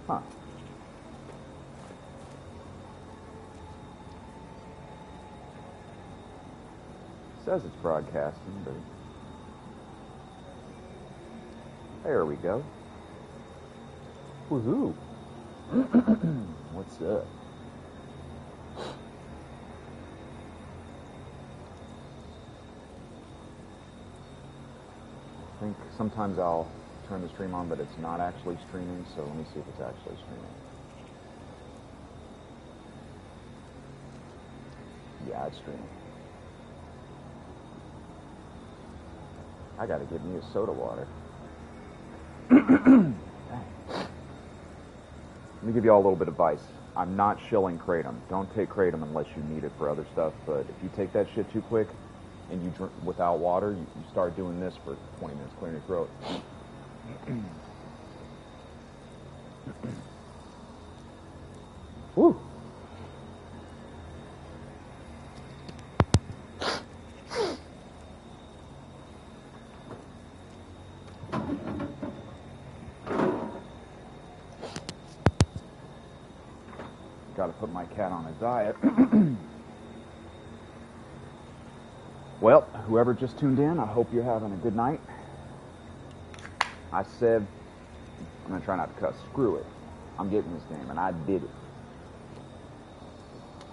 Huh. It says it's broadcasting, but... There we go. Woohoo! What's up? I think sometimes I'll turn the stream on, but it's not actually streaming, so let me see if it's actually streaming. Yeah, it's streaming. I gotta get me a soda water. Let me give you all a little bit of advice. I'm not shilling Kratom. Don't take Kratom unless you need it for other stuff, but if you take that shit too quick and you drink without water, you start doing this for 20 minutes, clearing your throat. Woo! Got to put my cat on a diet. Well, whoever just tuned in, I hope you're having a good night. I said, I'm going to try not to cuss. Screw it. I'm getting this game, and I did it.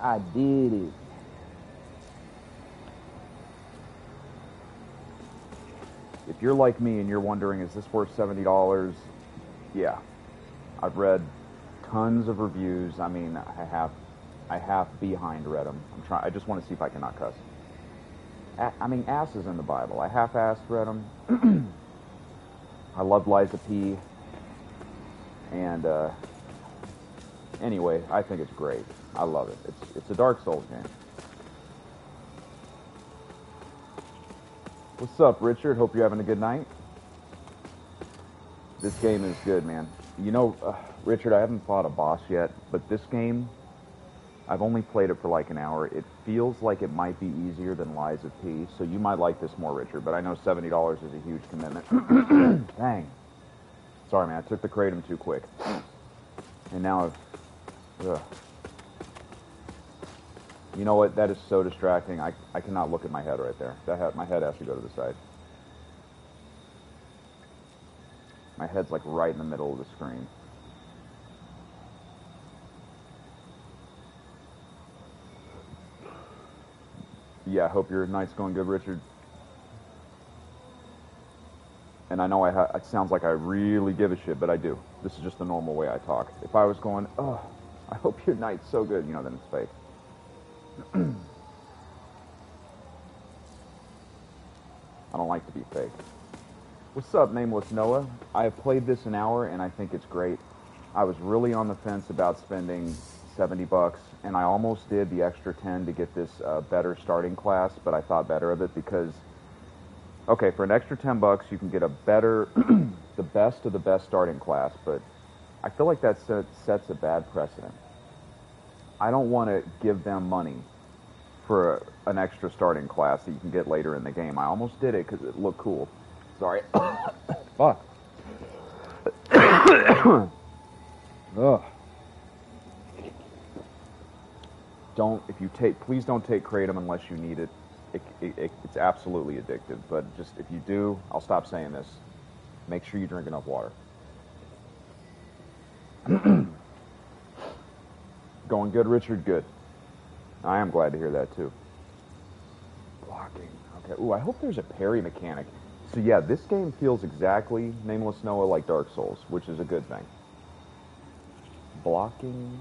I did it. If you're like me and you're wondering, is this worth $70? Yeah. I've read tons of reviews. I mean, I have behind read them. I just want to see if I can not cuss. I mean, ass is in the Bible. I half-assed read them. I loved Liza P. And anyway, I think it's great. I love it. It's a Dark Souls game. What's up, Richard? Hope you're having a good night. This game is good, man. You know, Richard, I haven't fought a boss yet, but this game, I've only played it for like an hour. It feels like it might be easier than Lies of P, so you might like this more, Richard, but I know $70 is a huge commitment. Dang. Sorry, man, I took the Kratom too quick. And now I've... Ugh. You know what? That is so distracting. I cannot look at my head right there. My head has to go to the side. My head's like right in the middle of the screen. Yeah, I hope your night's going good, Richard. And I know it sounds like I really give a shit, but I do. This is just the normal way I talk. If I was going, oh, I hope your night's so good, you know, then it's fake. I don't like to be fake. What's up, Nameless Noah? I have played this an hour, and I think it's great. I was really on the fence about spending $70, and I almost did the extra 10 to get this better starting class, but I thought better of it because, okay, for an extra $10, you can get a better, the best of the best starting class, but I feel like that sets a bad precedent. I don't want to give them money for an extra starting class that you can get later in the game. I almost did it because it looked cool. Sorry. Fuck. Ugh. Please don't take Kratom unless you need it. It's absolutely addictive, but just if you do, I'll stop saying this. Make sure you drink enough water. Going good, Richard? Good. I am glad to hear that, too. Blocking. Okay. Ooh, I hope there's a parry mechanic. So, yeah, this game feels exactly, Nameless Noah, like Dark Souls, which is a good thing. Blocking.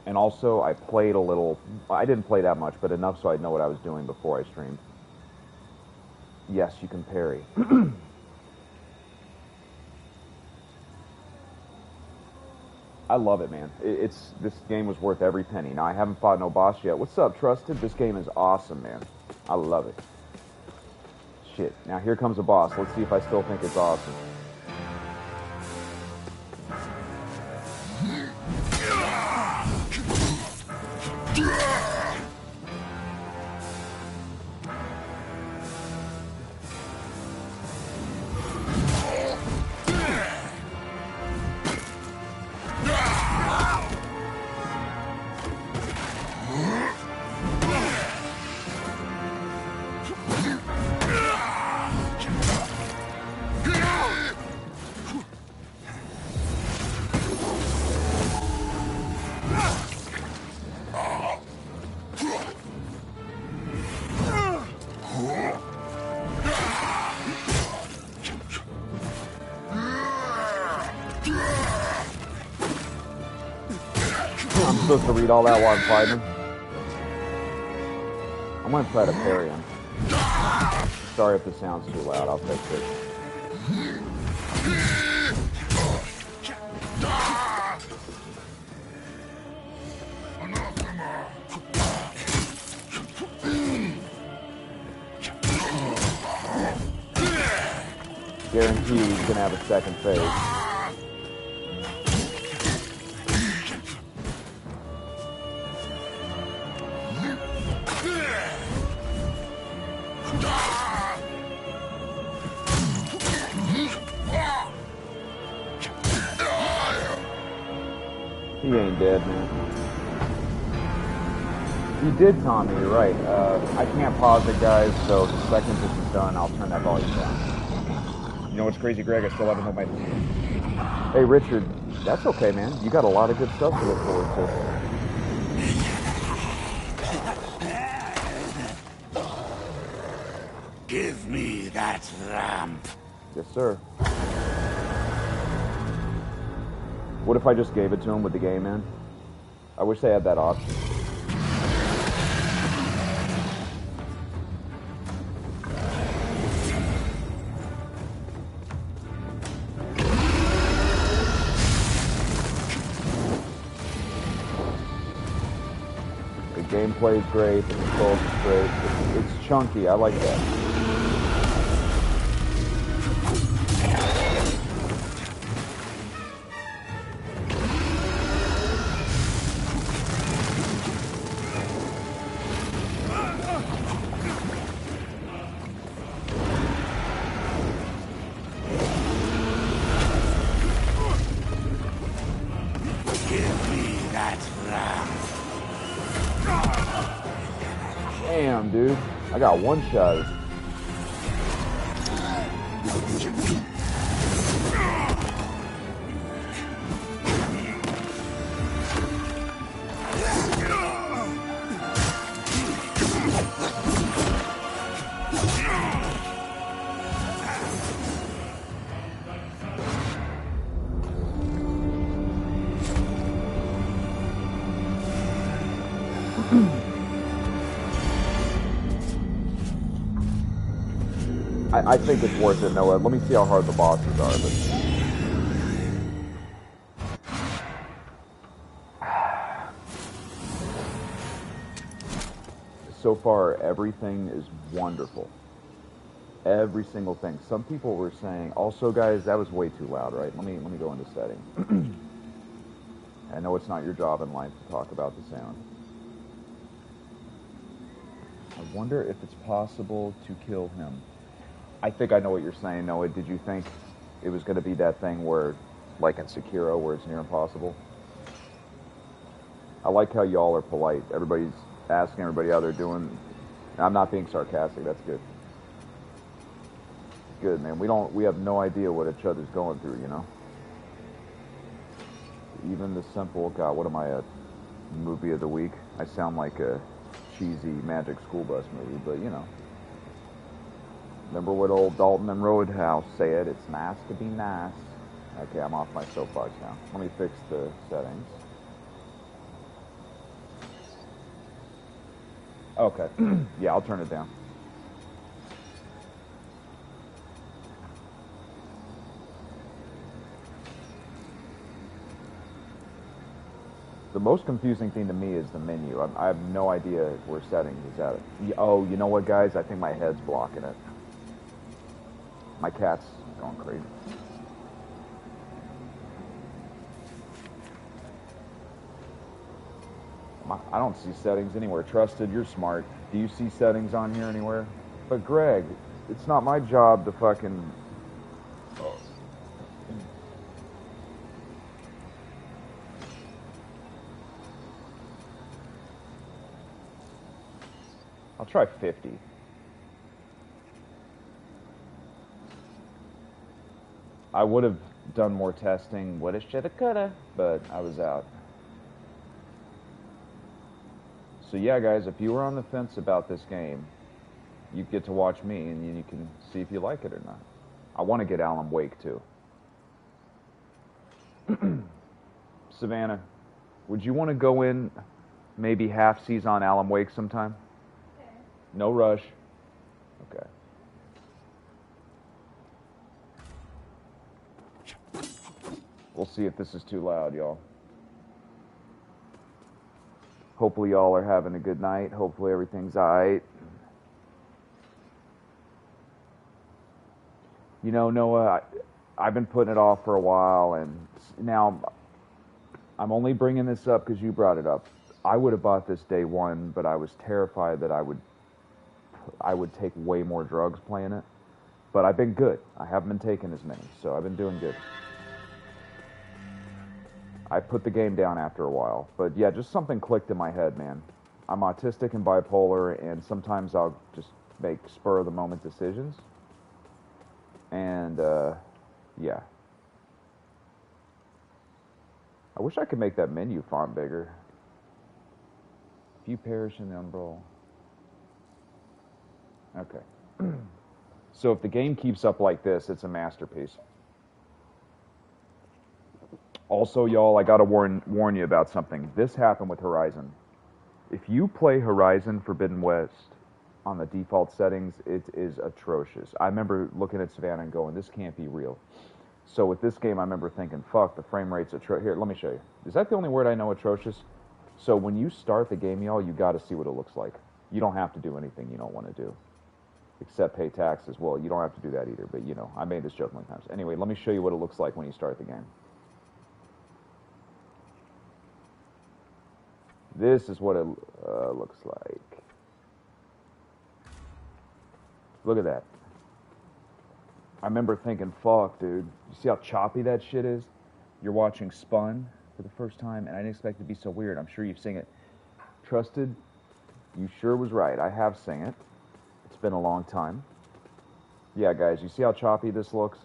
And also, I played a little... I didn't play that much, but enough so I'd know what I was doing before I streamed. Yes, you can parry. I love it, man. This game was worth every penny. Now, I haven't fought no boss yet. What's up, Trusted? This game is awesome, man. I love it. Shit. Now, here comes a boss. Let's see if I still think it's awesome. I'm supposed to read all that while I'm fighting. I'm gonna try to parry him. Sorry if this sounds too loud, I'll fix it. Guarantee he's gonna have a second phase. He ain't dead, man. He did, Tommy, you're right. I can't pause it, guys, so the second this is done, I'll turn that volume down. You know what's crazy, Greg? I still haven't hit my... Hey, Richard, that's okay, man. You got a lot of good stuff to look forward to. Give me that ramp. Yes, sir. What if I just gave it to him with the game in? I wish they had that option. The gameplay is great, the controls is great. It's chunky, I like that. Damn, dude. I got one shot. I think it's worth it, Noah. Let me see how hard the bosses are. So far, everything is wonderful. Every single thing. Some people were saying, also, guys, that was way too loud, right? Let me go into settings. I know it's not your job in life to talk about the sound. I wonder if it's possible to kill him. I think I know what you're saying, Noah. Did you think it was going to be that thing where, like in Sekiro, where it's near impossible? I like how y'all are polite. Everybody's asking everybody how they're doing. I'm not being sarcastic. That's good. Good, man. We have no idea what each other's going through, you know? Even the simple, God, what am I, a movie of the week? I sound like a cheesy Magic School Bus movie, but, you know. Remember what old Dalton and Roadhouse said, it's nice to be nice. Okay, I'm off my soapbox now. Let me fix the settings. Okay, yeah, I'll turn it down. The most confusing thing to me is the menu. I have no idea where settings is at. Oh, you know what, guys? I think my head's blocking it. My cat's going crazy. I don't see settings anywhere. Trusted, you're smart. Do you see settings on here anywhere? But Greg, it's not my job to fucking... I'll try 50. I would have done more testing, woulda, shoulda, coulda, but I was out. So yeah, guys, if you were on the fence about this game, you get to watch me, and you can see if you like it or not. I want to get Alan Wake, too. Savannah, would you want to go in maybe half season Alan Wake sometime? Okay. No rush. Okay. We'll see if this is too loud, y'all. Hopefully y'all are having a good night. Hopefully everything's alright. You know, Noah, I've been putting it off for a while, and now I'm only bringing this up because you brought it up. I would have bought this day one, but I was terrified that I would take way more drugs playing it. But I've been good. I haven't been taking as many, so I've been doing good. I put the game down after a while. But yeah, just something clicked in my head, man. I'm autistic and bipolar, and sometimes I'll just make spur-of-the-moment decisions. And, yeah. I wish I could make that menu font bigger. If you perish in the umbrella. Okay. So if the game keeps up like this, it's a masterpiece. Also, y'all, I gotta warn you about something. This happened with Horizon. If you play Horizon Forbidden West on the default settings, it is atrocious. I remember looking at Savannah and going, this can't be real. So with this game, I remember thinking, fuck, the frame rate's atrocious. Here, let me show you. Is that the only word I know, atrocious? So when you start the game, y'all, you gotta see what it looks like. You don't have to do anything you don't want to do. Except pay taxes. Well, you don't have to do that either, but you know, I made this joke many times. Anyway, let me show you what it looks like when you start the game. This is what it looks like. Look at that. I remember thinking, fuck, dude. You see how choppy that shit is? You're watching Spun for the first time, and I didn't expect it to be so weird. I'm sure you've seen it. Trusted, you sure was right. I have seen it. It's been a long time. Yeah, guys, you see how choppy this looks?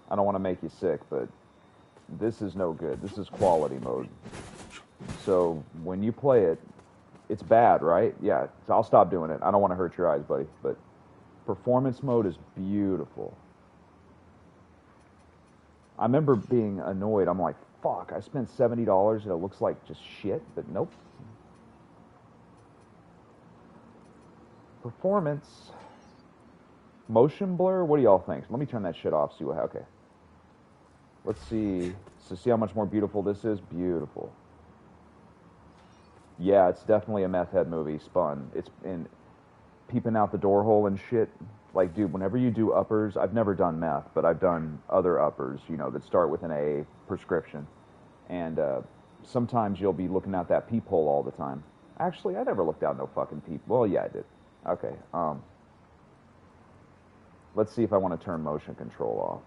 I don't want to make you sick, but this is no good. This is quality mode. So when you play it, it's bad, right? Yeah, so I'll stop doing it. I don't want to hurt your eyes, buddy. But performance mode is beautiful. I remember being annoyed. I'm like, fuck, I spent $70 and it looks like just shit, but nope. Performance. Motion blur? What do y'all think? Let me turn that shit off, see what, okay. Let's see. So see how much more beautiful this is? Beautiful. Yeah, it's definitely a meth head movie, Spun. It's in peeping out the door hole and shit. Like, dude, whenever you do uppers, I've never done meth, but I've done other uppers, you know, that start with an A prescription. And sometimes you'll be looking out that peephole all the time. Actually, I never looked out no fucking peep. Well, yeah, I did. Okay. Let's see if I want to turn motion control off.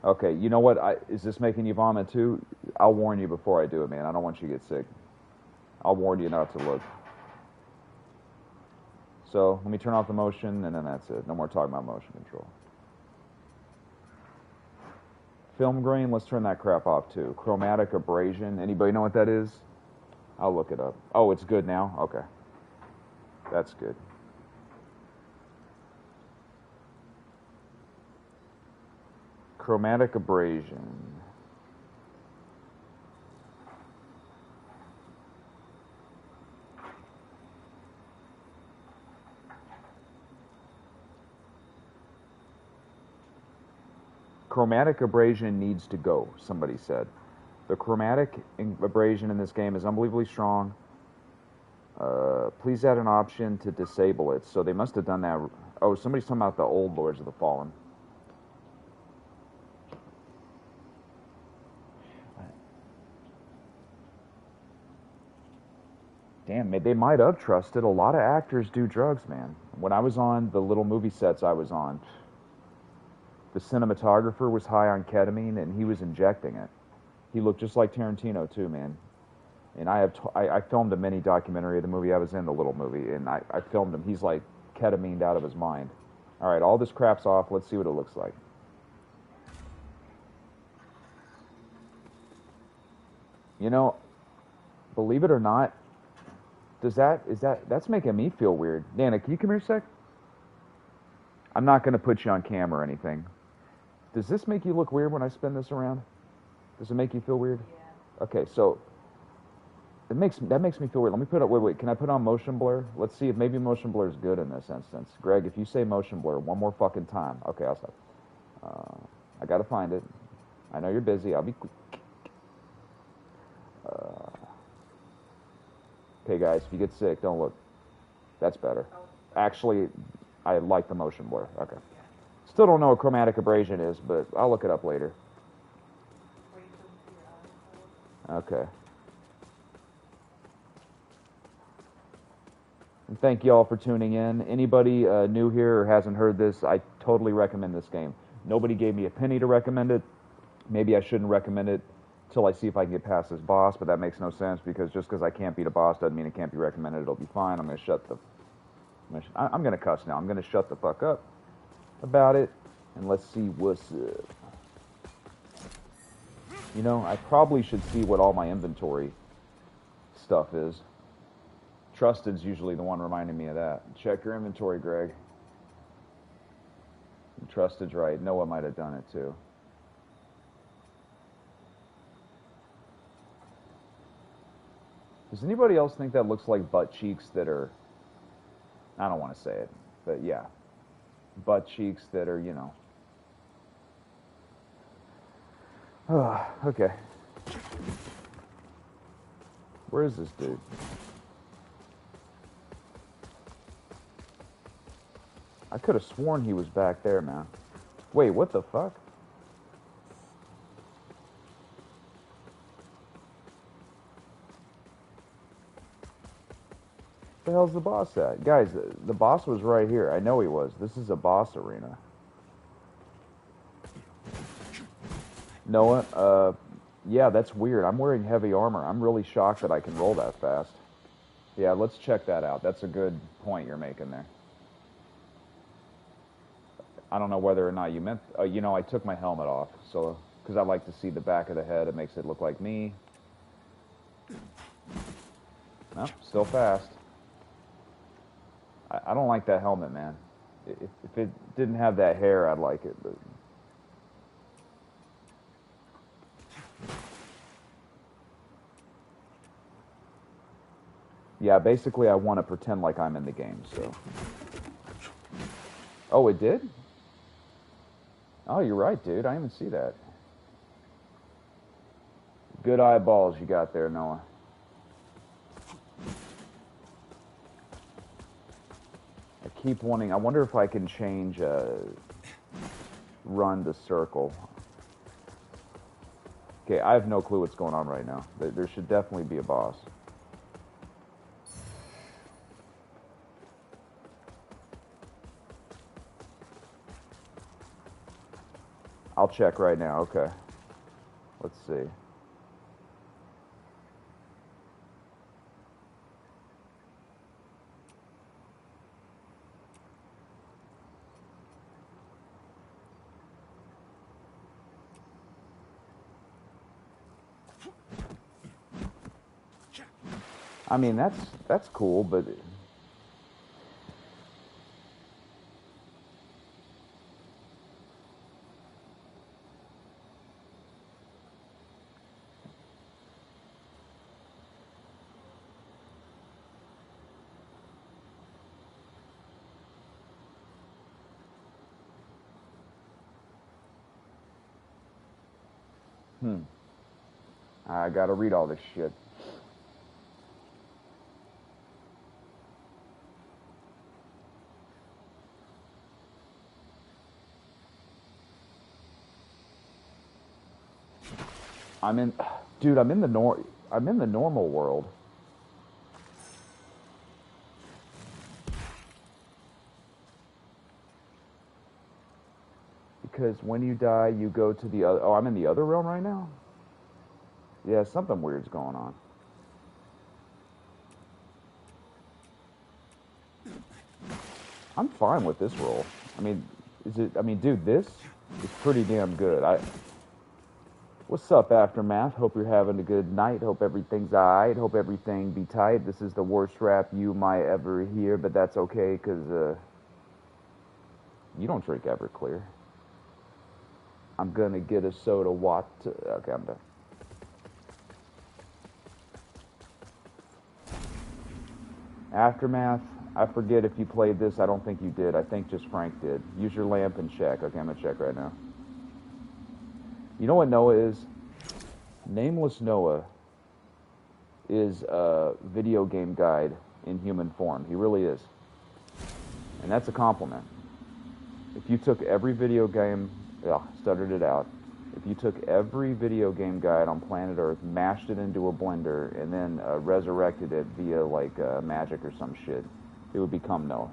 Okay, you know what? Is this making you vomit too? I'll warn you before I do it, man. I don't want you to get sick. I'll warn you not to look. So, let me turn off the motion, and then that's it. No more talking about motion control. Film grain, let's turn that crap off too. Chromatic abrasion, anybody know what that is? I'll look it up. Oh, it's good now? Okay. That's good. Chromatic abrasion. Chromatic abrasion needs to go, somebody said. The chromatic abrasion in this game is unbelievably strong. Please add an option to disable it. So they must have done that. Oh, somebody's talking about the old Lords of the Fallen. Damn, they might have trusted. A lot of actors do drugs, man. When I was on the little movie sets I was on, the cinematographer was high on ketamine, and he was injecting it. He looked just like Tarantino, too, man. And I filmed a mini documentary of the movie I was in, the little movie, and I filmed him. He's like ketamined out of his mind. All right, all this crap's off. Let's see what it looks like. You know, believe it or not, that's making me feel weird. Nana, can you come here a sec? I'm not going to put you on camera or anything. Does this make you look weird when I spin this around? Does it make you feel weird? Yeah. Okay, so that makes me feel weird. Let me put up. Wait. Can I put on motion blur? Let's see if maybe motion blur is good in this instance. Greg, if you say motion blur one more fucking time, okay, I'll stop. I gotta find it. I know you're busy. I'll be quick. Okay, guys, if you get sick, don't look. That's better. Actually, I like the motion blur. Okay. Still don't know what chromatic abrasion is, but I'll look it up later. Okay. And thank you all for tuning in. Anybody new here or hasn't heard this, I totally recommend this game. Nobody gave me a penny to recommend it. Maybe I shouldn't recommend it till I see if I can get past this boss, but that makes no sense because just because I can't beat a boss doesn't mean it can't be recommended. It'll be fine. I'm going to cuss now. I'm going to shut the fuck up about it, and let's see what's up. You know, I probably should see what all my inventory stuff is. Trusted's usually the one reminding me of that. Check your inventory, Greg. Trusted's right. Noah might have done it too. Does anybody else think that looks like butt cheeks that are... I don't want to say it, but yeah. Butt cheeks that are, you know... Okay. Where is this dude? I could have sworn he was back there, man. Wait, what the fuck? Where the hell's the boss at? Guys, the boss was right here. I know he was. This is a boss arena. Noah, yeah, that's weird. I'm wearing heavy armor. I'm really shocked that I can roll that fast. Yeah, let's check that out. That's a good point you're making there. I don't know whether or not you meant... you know, I took my helmet off, so... Because I like to see the back of the head. It makes it look like me. No, still fast. I don't like that helmet, man. If it didn't have that hair, I'd like it, but... Yeah, basically I want to pretend like I'm in the game, so... Oh, it did? Oh, you're right, dude. I didn't even see that. Good eyeballs you got there, Noah. I keep wanting... I wonder if I can change run to circle. Okay, I have no clue what's going on right now. There should definitely be a boss. I'll check right now. Okay. Let's see. I mean, that's cool, but... I gotta read all this shit. Dude, I'm in the normal world. Because when you die, you go to the other... Oh, I'm in the other realm right now? Yeah, something weird's going on. I'm fine with this roll. I mean, dude, this is pretty damn good. What's up, Aftermath? Hope you're having a good night. Hope everything's alright. Hope everything be tight. This is the worst rap you might ever hear, but that's okay, because, You don't drink Everclear. I'm gonna get a soda water. Okay, I'm done. Aftermath. I forget if you played this. I don't think you did. I think just Frank did. Use your lamp and check. Okay, I'm gonna check right now. You know what Noah is? Nameless Noah is a video game guide in human form. He really is. And that's a compliment. If you took every video game, stuttered it out. If you took every video game guide on planet Earth, mashed it into a blender, and then resurrected it via like magic or some shit, it would become Noah.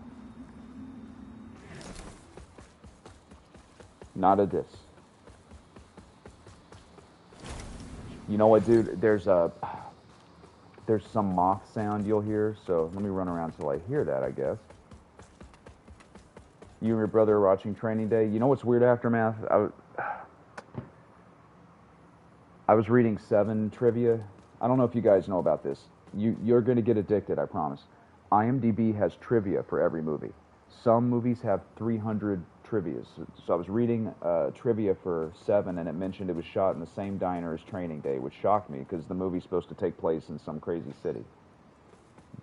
Not a diss. You know what, dude? There's some moth sound you'll hear, so let me run around till I hear that, I guess. You and your brother are watching Training Day. You know what's weird, Aftermath? I was reading Seven trivia. I don't know if you guys know about this. You're going to get addicted, I promise. IMDb has trivia for every movie. Some movies have 300 trivias. So I was reading trivia for Seven, and it mentioned it was shot in the same diner as Training Day, which shocked me because the movie's supposed to take place in some crazy city.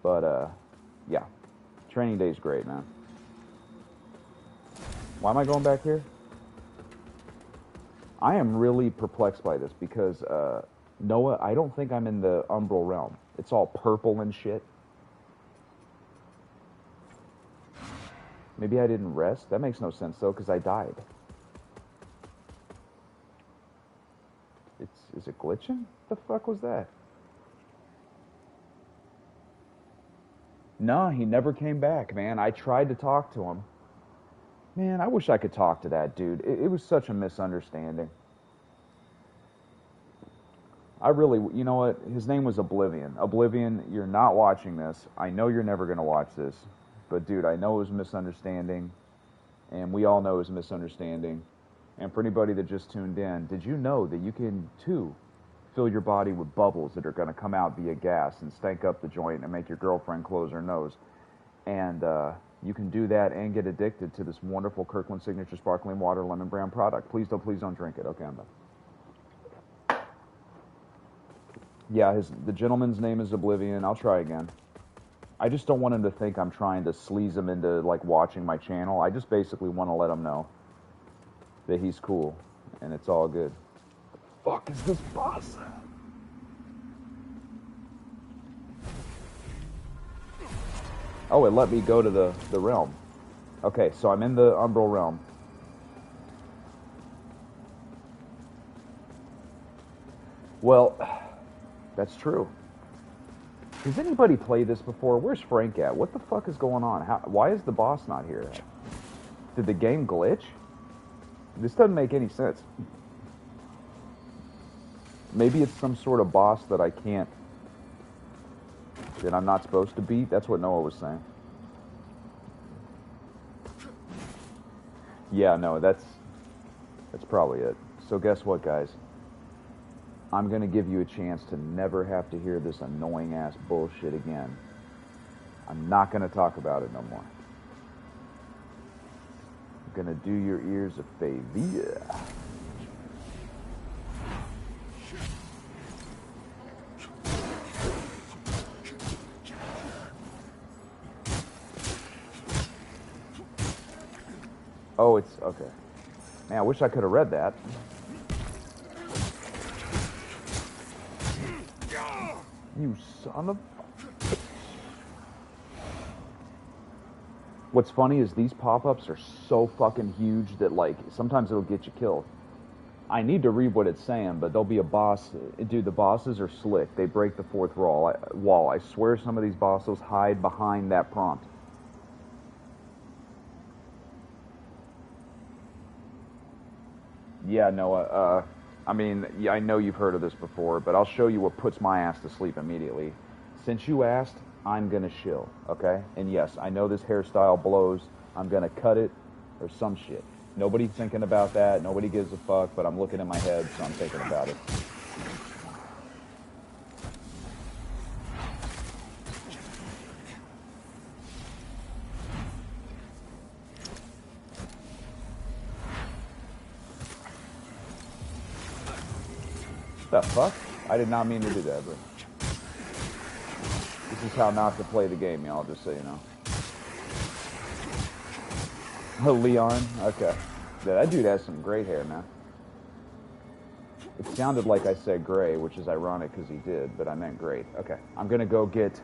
But, yeah. Training Day's great, man. Why am I going back here? I am really perplexed by this because, Noah, I don't think I'm in the Umbral realm. It's all purple and shit. Maybe I didn't rest? That makes no sense, though, because I died. Is it glitching? The fuck was that? Nah, he never came back, man. I tried to talk to him. Man, I wish I could talk to that dude. It was such a misunderstanding. I really, you know what? His name was Oblivion. Oblivion, you're not watching this. I know you're never going to watch this. But, dude, I know it was a misunderstanding. And we all know it was a misunderstanding. And for anybody that just tuned in, did you know that you can, too, fill your body with bubbles that are going to come out via gas and stank up the joint and make your girlfriend close her nose? And, you can do that and get addicted to this wonderful Kirkland Signature Sparkling Water Lemon Brown product. Please don't drink it. Okay, I'm done. Yeah, the gentleman's name is Oblivion. I'll try again. I just don't want him to think I'm trying to sleaze him into, like, watching my channel. I just basically want to let him know that he's cool, and it's all good. The fuck is this boss? Oh, it let me go to the realm. Okay, so I'm in the Umbral realm. Well, that's true. Has anybody played this before? Where's Frank at? What the fuck is going on? Why is the boss not here? Did the game glitch? This doesn't make any sense. Maybe it's some sort of boss that I can't... that I'm not supposed to beat? That's what Noah was saying. Yeah, no, that's probably it. So guess what, guys? I'm going to give you a chance to never have to hear this annoying-ass bullshit again. I'm not going to talk about it no more. I'm going to do your ears a favor. Oh, it's... okay. Man, I wish I could have read that. You son of... What's funny is these pop-ups are so fucking huge that, like, sometimes it'll get you killed. I need to read what it's saying, but there'll be a boss... Dude, the bosses are slick. They break the fourth wall. I swear some of these bosses hide behind that prompt. Yeah, Noah, I mean, yeah, I know you've heard of this before, but I'll show you what puts my ass to sleep immediately. Since you asked, I'm gonna shill, okay? And yes, I know this hairstyle blows. I'm gonna cut it or some shit. Nobody's thinking about that. Nobody gives a fuck, but I'm looking in my head, so I'm thinking about it. The fuck? I did not mean to do that, but this is how not to play the game, y'all, just so you know. Oh, Leon? Okay. Yeah, that dude has some great hair, man. It sounded like I said gray, which is ironic because he did, but I meant great. Okay, I'm gonna go get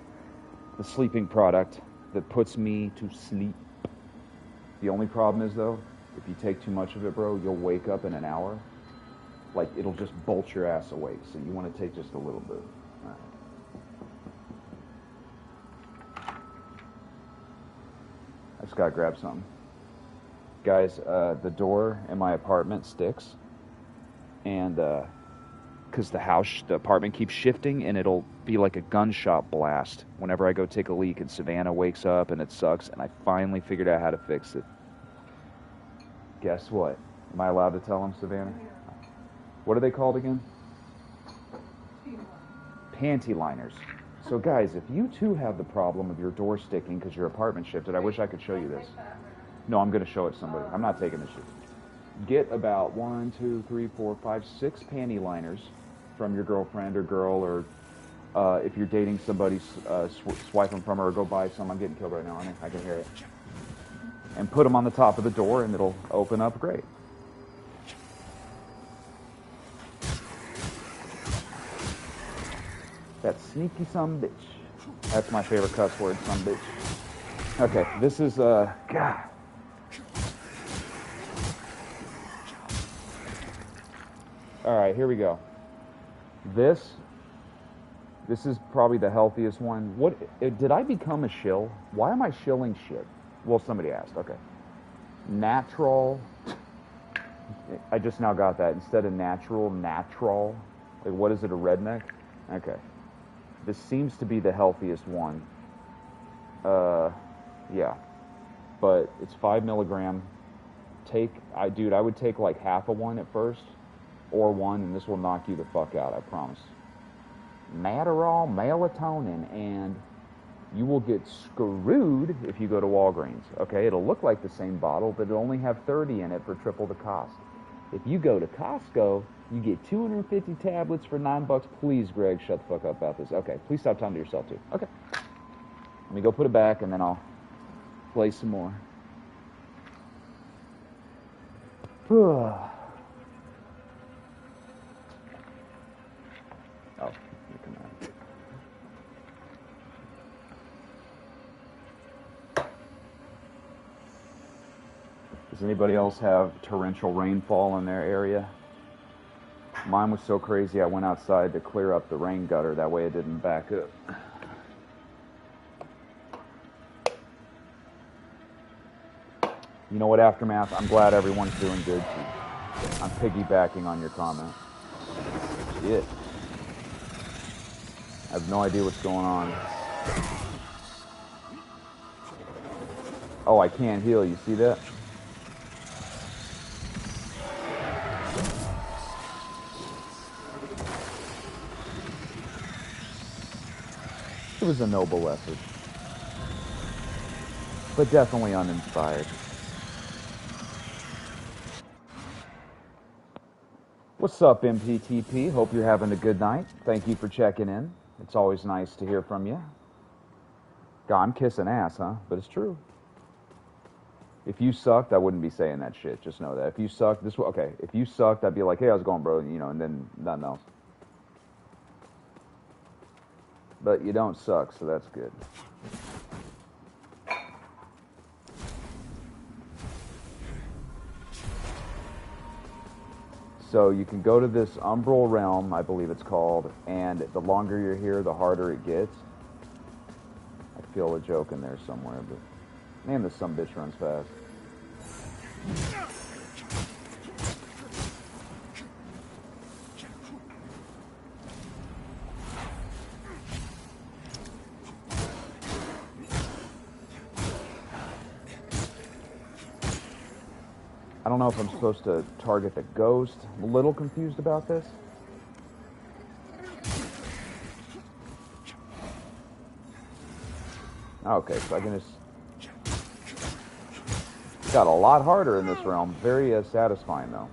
the sleeping product that puts me to sleep. The only problem is, though, if you take too much of it, bro, you'll wake up in an hour. Like, it'll just bolt your ass awake, so you want to take just a little bit. All right. I just gotta grab something. Guys, the door in my apartment sticks. And, because the apartment keeps shifting, and it'll be like a gunshot blast whenever I go take a leak, and Savannah wakes up, and it sucks, and I finally figured out how to fix it. Guess what? Am I allowed to tell him, Savannah? What are they called again? Panty liners. So guys, if you too have the problem of your door sticking because your apartment shifted, I wish I could show you this. No, I'm going to show it to somebody. I'm not taking this shit. Get about 1, 2, 3, 4, 5, 6 panty liners from your girlfriend or girl, or if you're dating somebody, swipe them from her or go buy some. I'm getting killed right now, aren't I? I can hear it. And put them on the top of the door, and it'll open up great. That sneaky son bitch. That's my favorite cuss word, son bitch. Okay, this is, God. Alright, here we go. This is probably the healthiest one. What, did I become a shill? Why am I shilling shit? Well, somebody asked, okay. Natural. I just now got that. Instead of natural. Like, what is it, a redneck? Okay. This seems to be the healthiest one. Yeah. But it's 5 milligram. Dude, I would take like half of one at first. Or one, and this will knock you the fuck out, I promise. Adderall, melatonin, and you will get screwed if you go to Walgreens. Okay, it'll look like the same bottle, but it'll only have 30 in it for triple the cost. If you go to Costco, you get 250 tablets for $9. Please, Greg, shut the fuck up about this. Okay, please stop talking to yourself, too. Okay. Let me go put it back, and then I'll play some more. Oh, you come out. Does anybody else have torrential rainfall in their area? Mine was so crazy I went outside to clear up the rain gutter. That way it didn't back up. You know what, Aftermath? I'm glad everyone's doing good. I'm piggybacking on your comment. Shit. I have no idea what's going on. Oh, I can't heal. You see that? It was a noble effort. But definitely uninspired. What's up, MPTP? Hope you're having a good night. Thank you for checking in. It's always nice to hear from you. God, I'm kissing ass, huh? But it's true. If you sucked, I wouldn't be saying that shit. Just know that. If you sucked, okay. If you sucked, I'd be like, hey, how's it going, bro? You know, and then nothing else. But you don't suck, so that's good. So you can go to this Umbral Realm, I believe it's called, and the longer you're here, the harder it gets. I feel a joke in there somewhere, but man, this sumbitch runs fast. I don't know if I'm supposed to target the ghost. I'm a little confused about this. Okay, so I can just... It's got a lot harder in this realm. Very satisfying, though.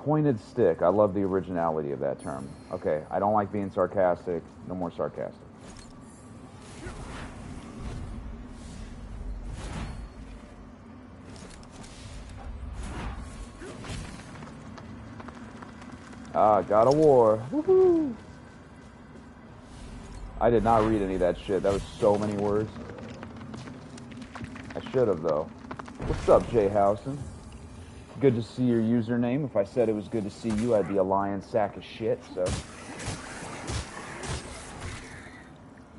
Pointed stick. I love the originality of that term. Okay, I don't like being sarcastic. No more sarcastic. Ah, God of War. Woohoo! I did not read any of that shit. That was so many words. I should have, though. What's up, Jay Housen? Good to see your username. If I said it was good to see you, I'd be a lying sack of shit, so.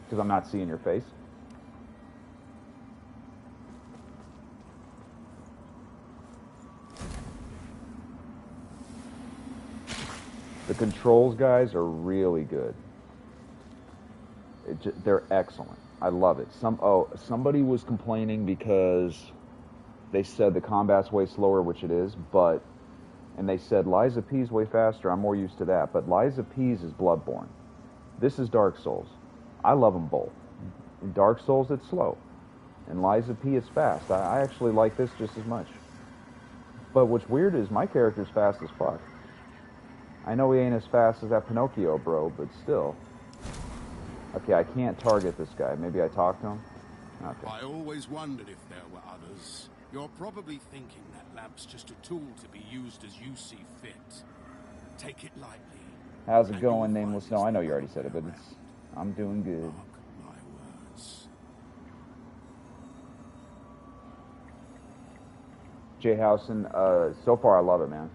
Because I'm not seeing your face. The controls, guys, are really good. They're excellent. I love it. Somebody was complaining because they said the combat's way slower, which it is, and they said Lies of P's way faster. I'm more used to that, but Lies of P's is Bloodborne. This is Dark Souls. I love them both. In Dark Souls, it's slow, and Lies of P is fast. I actually like this just as much. But what's weird is my character's fast as fuck. I know he ain't as fast as that Pinocchio bro, but still. Okay, I can't target this guy. Maybe I talk to him? Okay. I always wondered if there were others. You're probably thinking that lamp's just a tool to be used as you see fit. Take it lightly. How's it going, Nameless? No, I know you already said it, but I'm doing good. Mark my words. Jay Housen, so far I love it, man.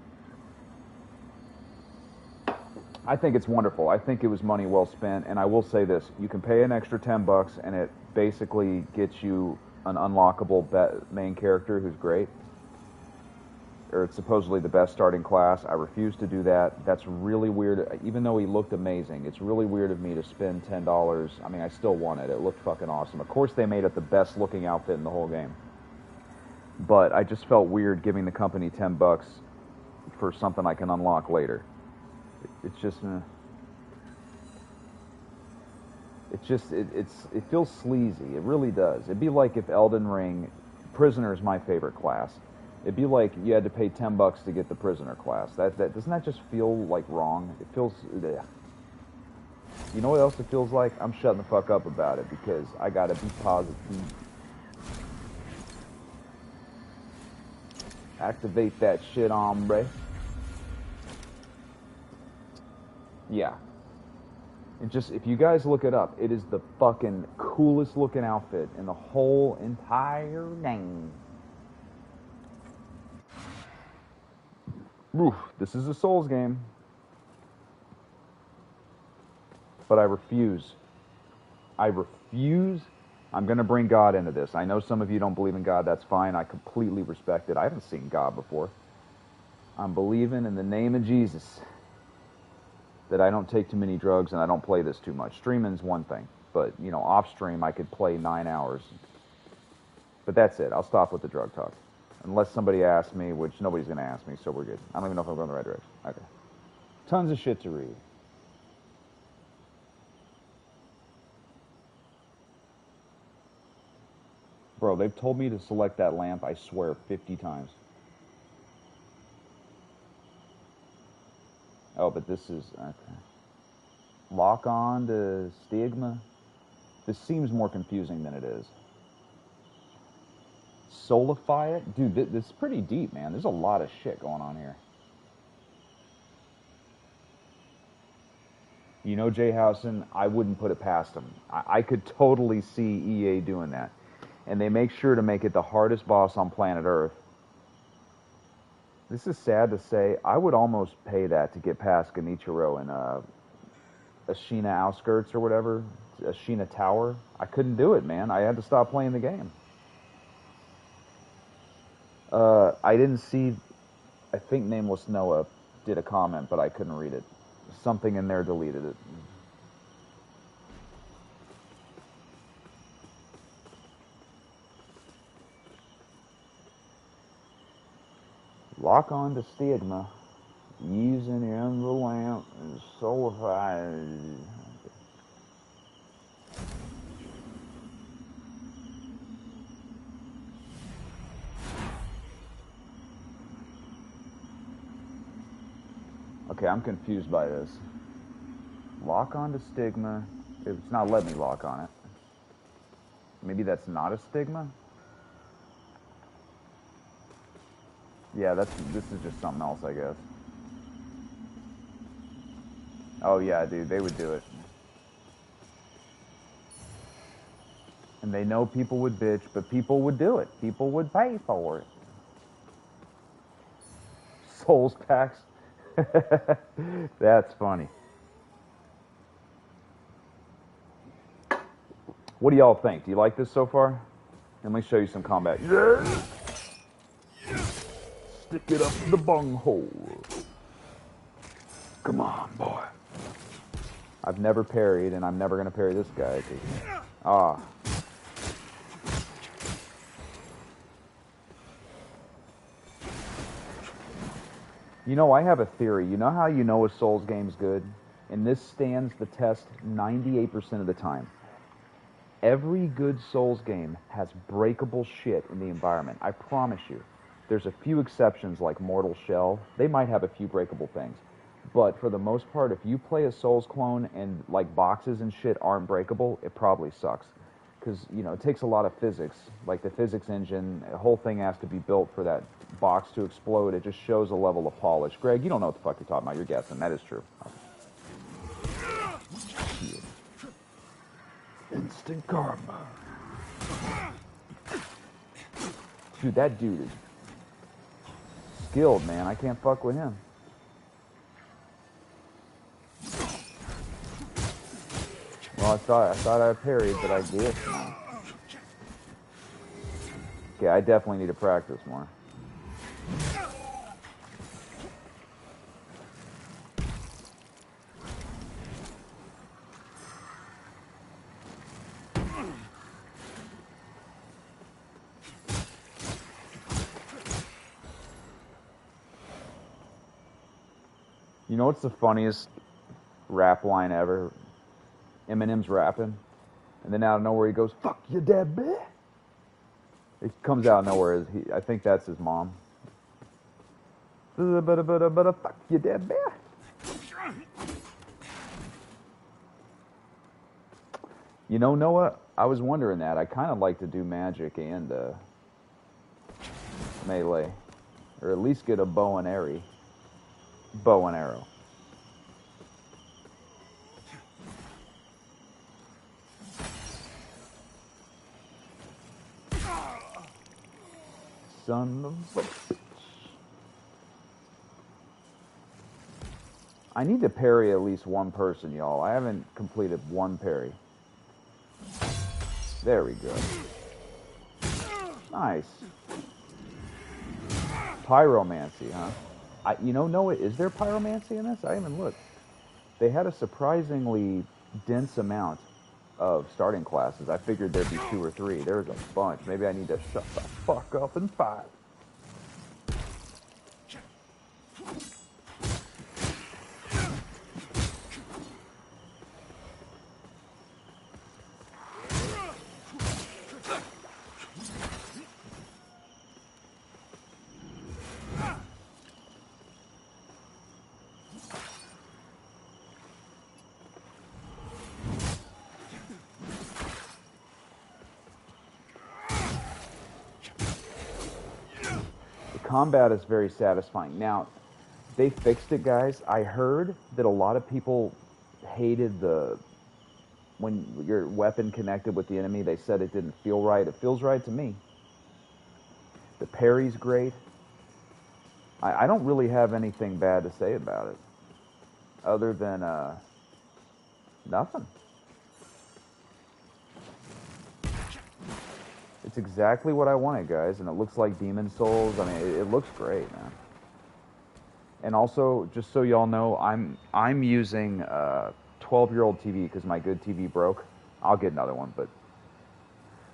I think it's wonderful. I think it was money well spent, and I will say this. You can pay an extra $10 and it basically gets you an unlockable main character who's great. Or it's supposedly the best starting class. I refuse to do that. That's really weird. Even though he looked amazing, it's really weird of me to spend $10. I mean, I still want it. It looked fucking awesome. Of course they made it the best looking outfit in the whole game. But I just felt weird giving the company $10 for something I can unlock later. It's just, it feels sleazy. It really does. It'd be like if Elden Ring, Prisoner is my favorite class. It'd be like you had to pay $10 to get the Prisoner class. That doesn't that just feel like wrong? It feels, ugh. You know what else it feels like? I'm shutting the fuck up about it because I gotta be positive. Activate that shit, hombre. Yeah. And just, if you guys look it up, it is the fucking coolest looking outfit in the whole entire game. Oof, this is a Souls game. But I refuse. I'm going to bring God into this. I know some of you don't believe in God. That's fine. I completely respect it. I haven't seen God before. I'm believing in the name of Jesus that I don't take too many drugs and I don't play this too much. Streaming's one thing, but, you know, off stream I could play 9 hours. But that's it. I'll stop with the drug talk. Unless somebody asks me, which nobody's going to ask me, so we're good. I don't even know if I'm going in the right direction. Okay. Tons of shit to read. Bro, they've told me to select that lamp, I swear, 50 times. Oh, but this is, okay. Lock on to Stigma. This seems more confusing than it is. Soulify it? Dude, this is pretty deep, man. There's a lot of shit going on here. You know, Jay Housen, I wouldn't put it past them. I could totally see EA doing that. And they make sure to make it the hardest boss on planet Earth. This is sad to say. I would almost pay that to get past Genichiro in Ashina Outskirts or whatever. Ashina Tower. I couldn't do it, man. I had to stop playing the game. I didn't see... I think Nameless Noah did a comment, but I couldn't read it. Something in there deleted it. Lock on to Stigma. Using your own lamp and soulify. Okay, I'm confused by this. Lock on to stigma. It's not letting me lock on it. Maybe that's not a stigma? Yeah, this is just something else, I guess. Oh yeah, dude, they would do it. And they know people would bitch, but people would do it. People would pay for it. Souls packs. That's funny. What do y'all think? Do you like this so far? Let me show you some combat. Yeah. Stick it up the bunghole. Come on, boy. I've never parried, and I'm never going to parry this guy. Ah. You know, I have a theory. You know how you know a Souls game's good? And this stands the test 98% of the time. Every good Souls game has breakable shit in the environment. I promise you. There's a few exceptions like Mortal Shell. They might have a few breakable things. But for the most part, if you play a Souls clone and like boxes and shit aren't breakable, it probably sucks. Because, you know, it takes a lot of physics. Like the physics engine, the whole thing has to be built for that box to explode. It just shows a level of polish. Greg, you don't know what the fuck you're talking about. You're guessing. That is true. Instant karma. Dude, that dude is skilled, man. I can't fuck with him. Well, I thought I parried, but I did. Okay, I definitely need to practice more. You know what's the funniest rap line ever? Eminem's rapping, and then out of nowhere he goes, "Fuck your dad, bitch." It comes out of nowhere. I think that's his mom. Fuck your dad, bitch. You know, Noah, I was wondering that. I kind of like to do magic and melee, or at least get a bow and arrow. Bow and arrow. Son of a bitch. I need to parry at least one person, y'all. I haven't completed one parry. There we go. Nice. Pyromancy, huh? You know, Noah, is there pyromancy in this? I haven't looked. They had a surprisingly dense amount of starting classes. I figured there'd be 2 or 3. There's a bunch. Maybe I need to shut the fuck up and fight. Combat is very satisfying. Now, they fixed it, guys. I heard that a lot of people hated when your weapon connected with the enemy, they said it didn't feel right. It feels right to me. The parry's great. I don't really have anything bad to say about it, other than nothing. It's exactly what I wanted, guys, and it looks like Demon Souls. I mean, it looks great, man. And also, just so y'all know, I'm using a 12-year-old TV because my good TV broke. I'll get another one, but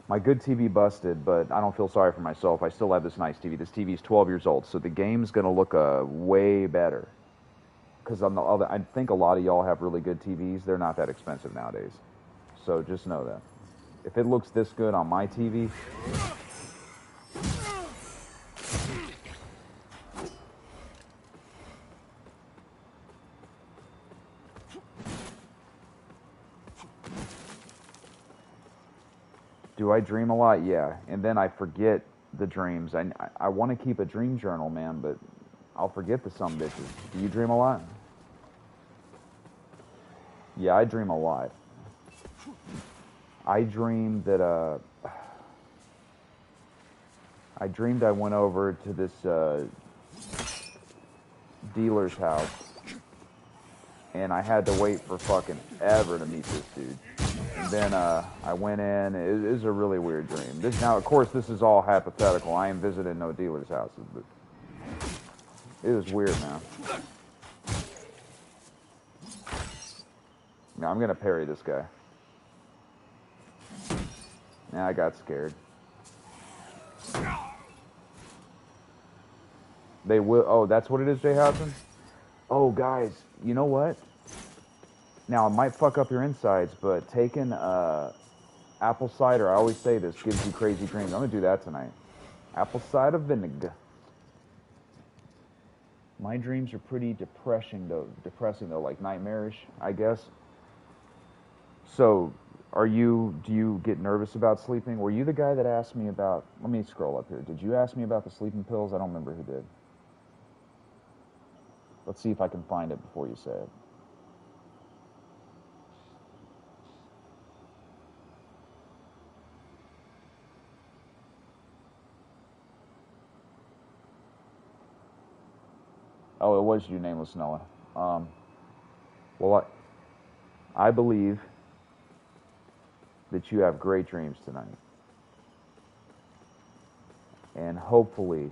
my good TV busted. But I don't feel sorry for myself. I still have this nice TV. This TV is 12 years old, so the game's gonna look way better. Because I think a lot of y'all have really good TVs. They're not that expensive nowadays, so just know that. If it looks this good on my TV, Do I dream a lot? Yeah. And then I forget the dreams. I want to keep a dream journal, man, but I'll forget the some bitches. Do you dream a lot? Yeah, I dream a lot. I dreamed that, I dreamed I went over to this, dealer's house, and I had to wait for fucking ever to meet this dude. And then I went in. It was a really weird dream. Now, of course, this is all hypothetical. I ain't visited no dealers' houses, but it was weird, man. Now I'm gonna parry this guy. Now I got scared. They will. Oh, that's what it is, Jay Hudson? Oh, guys, you know what? Now, it might fuck up your insides, but taking apple cider, I always say this, gives you crazy dreams. I'm going to do that tonight. Apple cider vinegar. My dreams are pretty depressing, though, like nightmarish, I guess. So, do you get nervous about sleeping? Were you the guy that asked me about, let me scroll up here. Did you ask me about the sleeping pills? I don't remember who did. Let's see if I can find it before you say it. Oh, it was you, Nameless Noah. Well, I believe that you have great dreams tonight. And hopefully,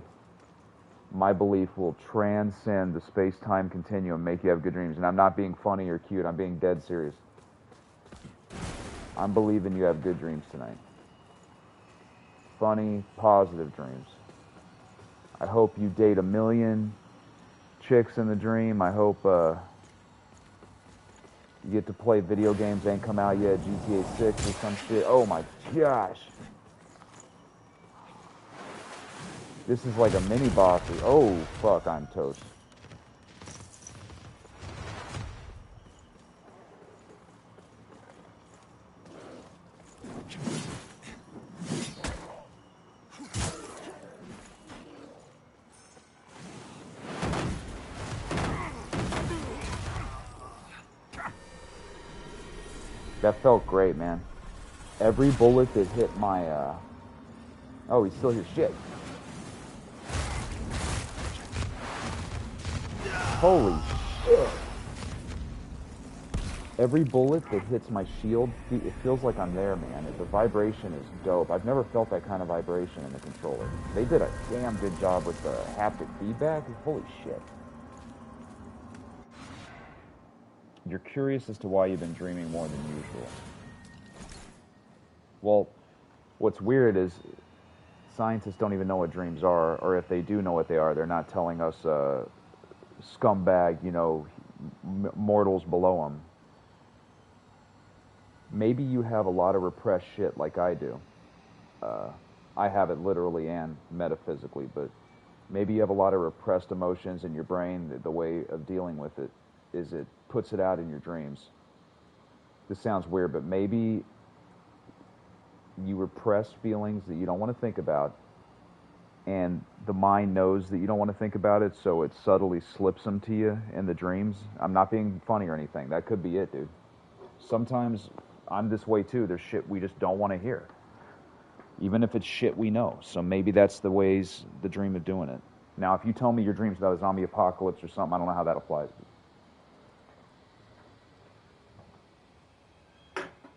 my belief will transcend the space-time continuum and make you have good dreams. And I'm not being funny or cute. I'm being dead serious. I'm believing you have good dreams tonight. Funny, positive dreams. I hope you date 1 million chicks in the dream. I hope you get to play video games that ain't come out yet, GTA 6 or some shit. Oh my gosh. This is like a mini boss. Oh, fuck, I'm toast. That felt great, man. Every bullet that hit my, Oh, he's still here. Shit. Holy shit. Every bullet that hits my shield, it feels like I'm there, man. The vibration is dope. I've never felt that kind of vibration in the controller. They did a damn good job with the haptic feedback. Holy shit. You're curious as to why you've been dreaming more than usual. Well, what's weird is scientists don't even know what dreams are, or if they do know what they are, they're not telling us scumbag, mortals below them. Maybe you have a lot of repressed shit like I do. I have it literally and metaphysically, but maybe you have a lot of repressed emotions in your brain. The way of dealing with it is it puts it out in your dreams. This sounds weird, but maybe you repress feelings that you don't want to think about, and the mind knows that you don't want to think about it, so it subtly slips them to you in the dreams. I'm not being funny or anything. That could be it, dude. Sometimes I'm this way too. There's shit we just don't want to hear, even if it's shit we know. So maybe that's the ways the dream of doing it. Now, if you tell me your dreams about a zombie apocalypse or something, I don't know how that applies.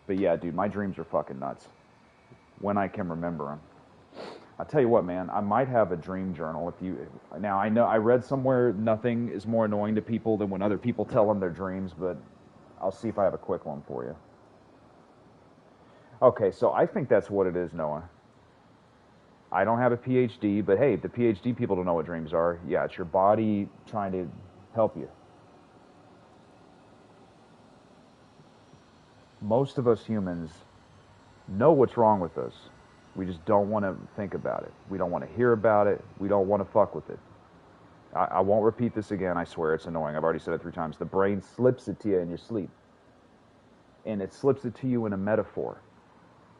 But yeah, dude, my dreams are fucking nuts when I can remember them. I'll tell you what, man, I might have a dream journal. Now, I know I read somewhere nothing is more annoying to people than when other people tell them their dreams, but I'll see if I have a quick one for you. Okay, so I think that's what it is, Noah. I don't have a PhD, but hey, if the PhD people don't know what dreams are, yeah, it's your body trying to help you. Most of us humans know what's wrong with us. We just don't want to think about it. We don't want to hear about it. We don't want to fuck with it. I won't repeat this again. I swear it's annoying. I've already said it 3 times. The brain slips it to you in your sleep. And it slips it to you in a metaphor.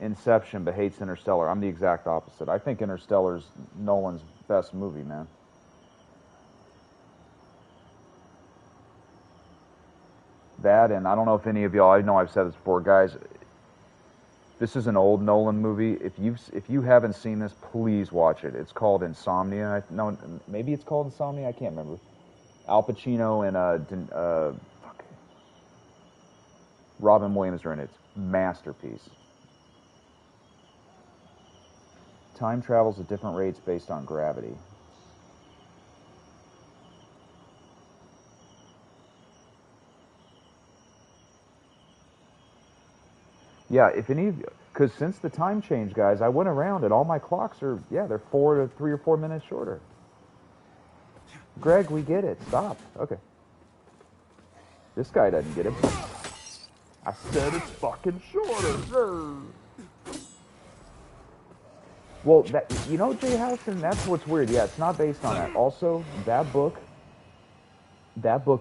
Inception, but hates Interstellar. I'm the exact opposite. I think Interstellar's Nolan's best movie, man. That, and I don't know if any of y'all, I know I've said this before, guys. This is an old Nolan movie. If you haven't seen this, please watch it. It's called Insomnia. No, maybe it's called Insomnia. I can't remember. Al Pacino and Robin Williams are in it. It's masterpiece. Time travels at different rates based on gravity. Yeah, if any of you, because since the time change, guys, I went around and all my clocks are, yeah, they're 3 or 4 minutes shorter. Greg, we get it. Stop. Okay. This guy doesn't get it. I said it's fucking shorter. Well, that, you know, Jay Houston, that's what's weird. Yeah, it's not based on that. Also, that book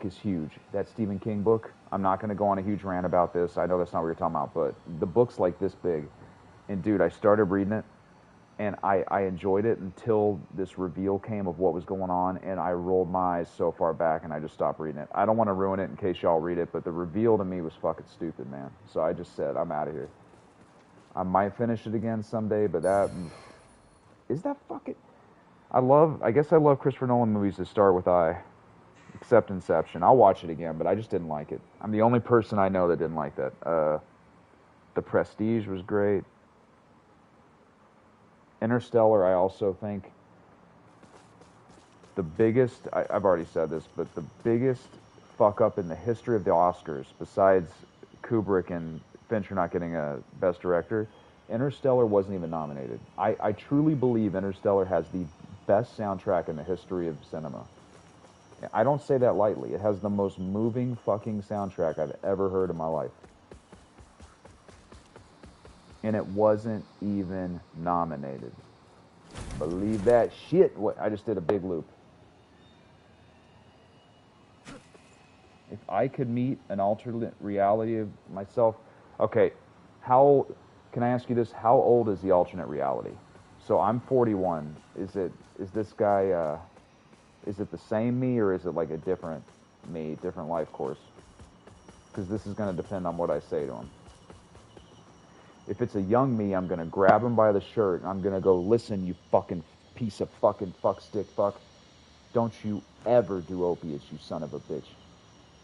is huge. That Stephen King book. I'm not going to go on a huge rant about this. I know that's not what you're talking about, but the book's like this big. And dude, I started reading it, and I enjoyed it until this reveal came of what was going on, and I rolled my eyes so far back, and I just stopped reading it. I don't want to ruin it in case y'all read it, but the reveal to me was fucking stupid, man. So I just said, I'm out of here. I might finish it again someday, but that... Is that fucking... I guess I love Christopher Nolan movies that start with I, except Inception. I'll watch it again, but I just didn't like it. I'm the only person I know that didn't like that. The Prestige was great. Interstellar, I also think the biggest, I've already said this, but the biggest fuck up in the history of the Oscars, besides Kubrick and Fincher not getting a Best Director, Interstellar wasn't even nominated. I truly believe Interstellar has the best soundtrack in the history of cinema. I don't say that lightly. It has the most moving fucking soundtrack I've ever heard in my life. And it wasn't even nominated. Believe that shit. What, I just did a big loop. If I could meet an alternate reality of myself, okay, how, can I ask you this? How old is the alternate reality? So I'm 41. Is this guy, is it the same me, or is it like a different me, different life course? Because this is going to depend on what I say to him. If it's a young me, I'm going to grab him by the shirt. I'm going to go, listen, you fucking piece of fucking fuck stick fuck. Don't you ever do opiates, you son of a bitch.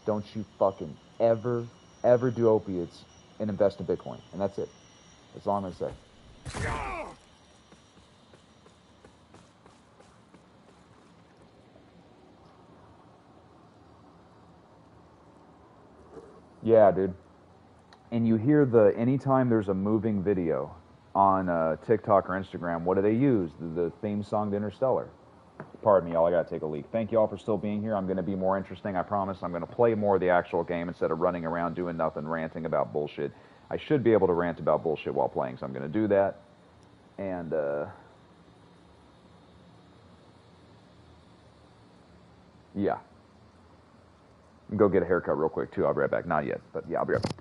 Don't you fucking ever do opiates and invest in Bitcoin. And that's it. That's all I'm going to say. Yeah, dude. And you hear anytime there's a moving video on TikTok or Instagram, what do they use? The theme song to Interstellar. Pardon me, y'all, I gotta take a leak. Thank you all for still being here. I'm gonna be more interesting, I promise. I'm gonna play more of the actual game instead of running around doing nothing, ranting about bullshit. I should be able to rant about bullshit while playing, so I'm gonna do that. And, yeah. Go get a haircut real quick, too. I'll be right back. Not yet, but yeah, I'll be right back.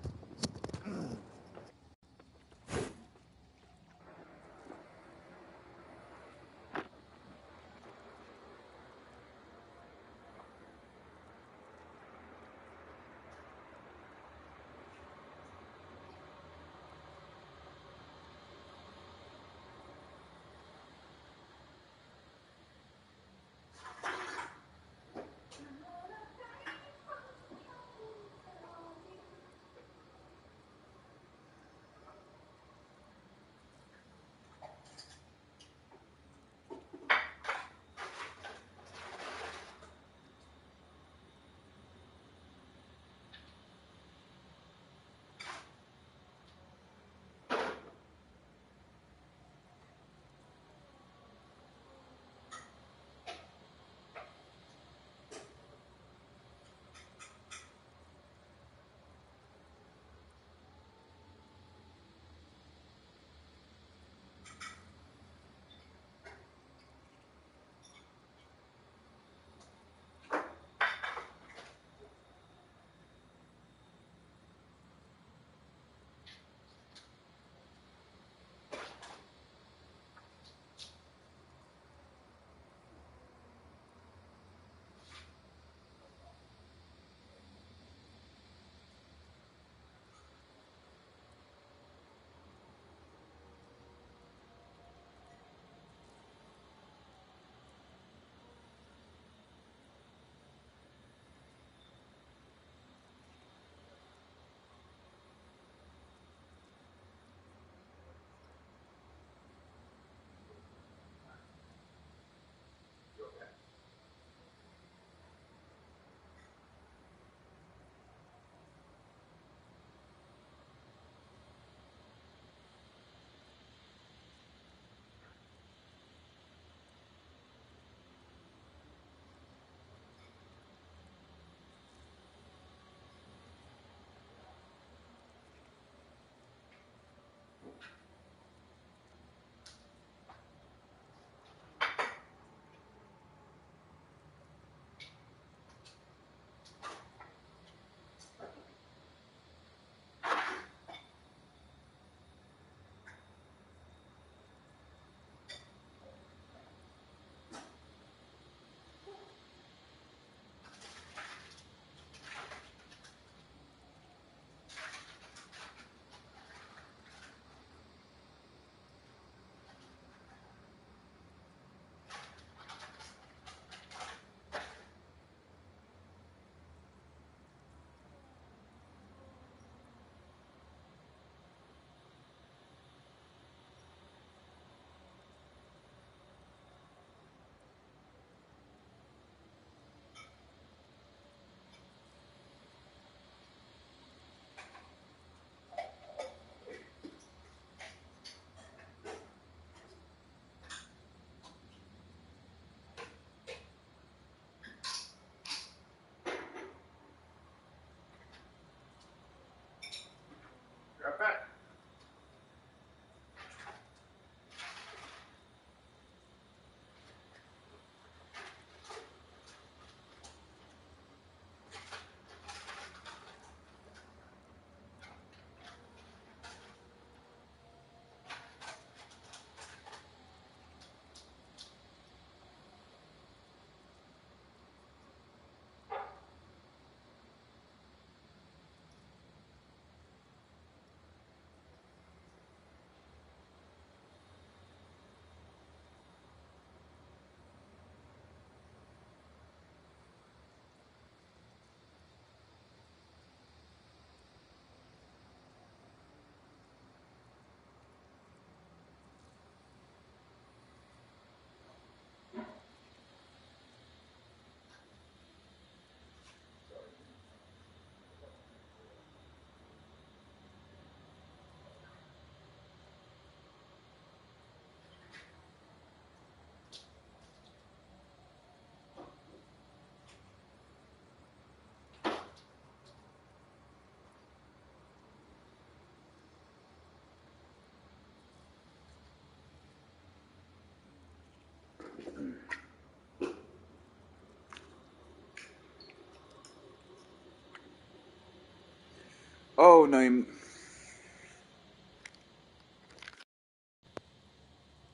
Oh, no.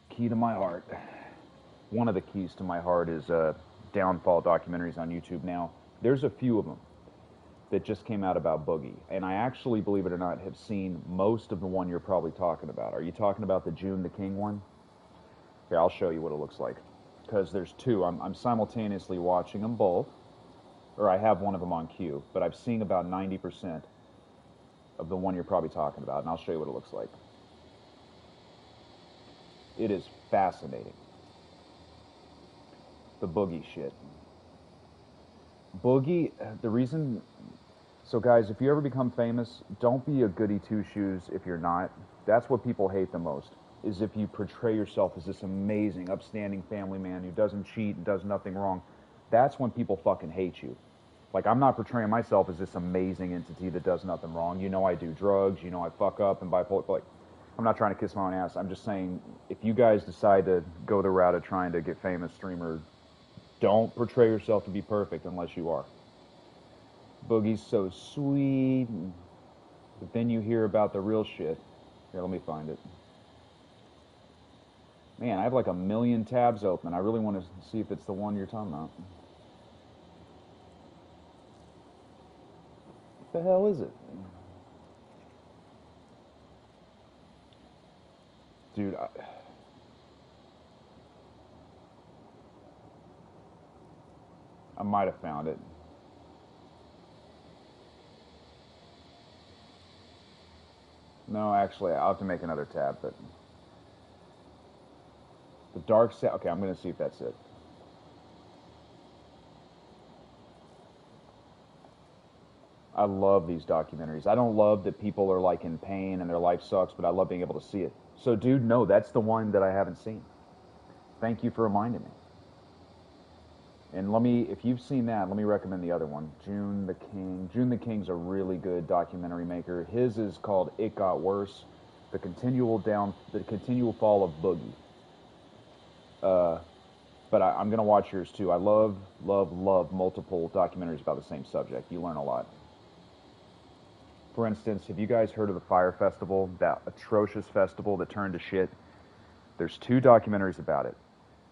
Key to my heart. One of the keys to my heart is downfall documentaries on YouTube now. There's a few of them that just came out about Boogie, and I actually, believe it or not, have seen most of the one you're probably talking about. Are you talking about the June the King one? Here, I'll show you what it looks like, because there's two. I'm simultaneously watching them both, or I have one of them on queue, but I've seen about 90% of the one you're probably talking about, and I'll show you what it looks like. It is fascinating. The Boogie shit. Boogie, the reason... So guys, if you ever become famous, don't be a goody two-shoes if you're not. That's what people hate the most, is if you portray yourself as this amazing, upstanding family man who doesn't cheat and does nothing wrong. That's when people fucking hate you. Like, I'm not portraying myself as this amazing entity that does nothing wrong. You know I do drugs, you know I fuck up and bipolar. Like, I'm not trying to kiss my own ass. I'm just saying, if you guys decide to go the route of trying to get famous streamer, don't portray yourself to be perfect unless you are. Boogie's so sweet, but then you hear about the real shit. Here, let me find it. Man, I have like 1 million tabs open. I really want to see if it's the one you're talking about. What the hell is it? Dude, I might have found it. No, actually, I'll have to make another tab, but... The Dark Side... Okay, I'm going to see if that's it. I love these documentaries. I don't love that people are, like, in pain and their life sucks, but I love being able to see it. So, dude, no, that's the one that I haven't seen. Thank you for reminding me. And let me, if you've seen that, let me recommend the other one, June the King. June the King's a really good documentary maker. His is called It Got Worse: The Continual Fall of Boogie. But I'm gonna watch yours too. I love multiple documentaries about the same subject. You learn a lot. For instance, have you guys heard of the Fire Festival, that atrocious festival that turned to shit? There's 2 documentaries about it.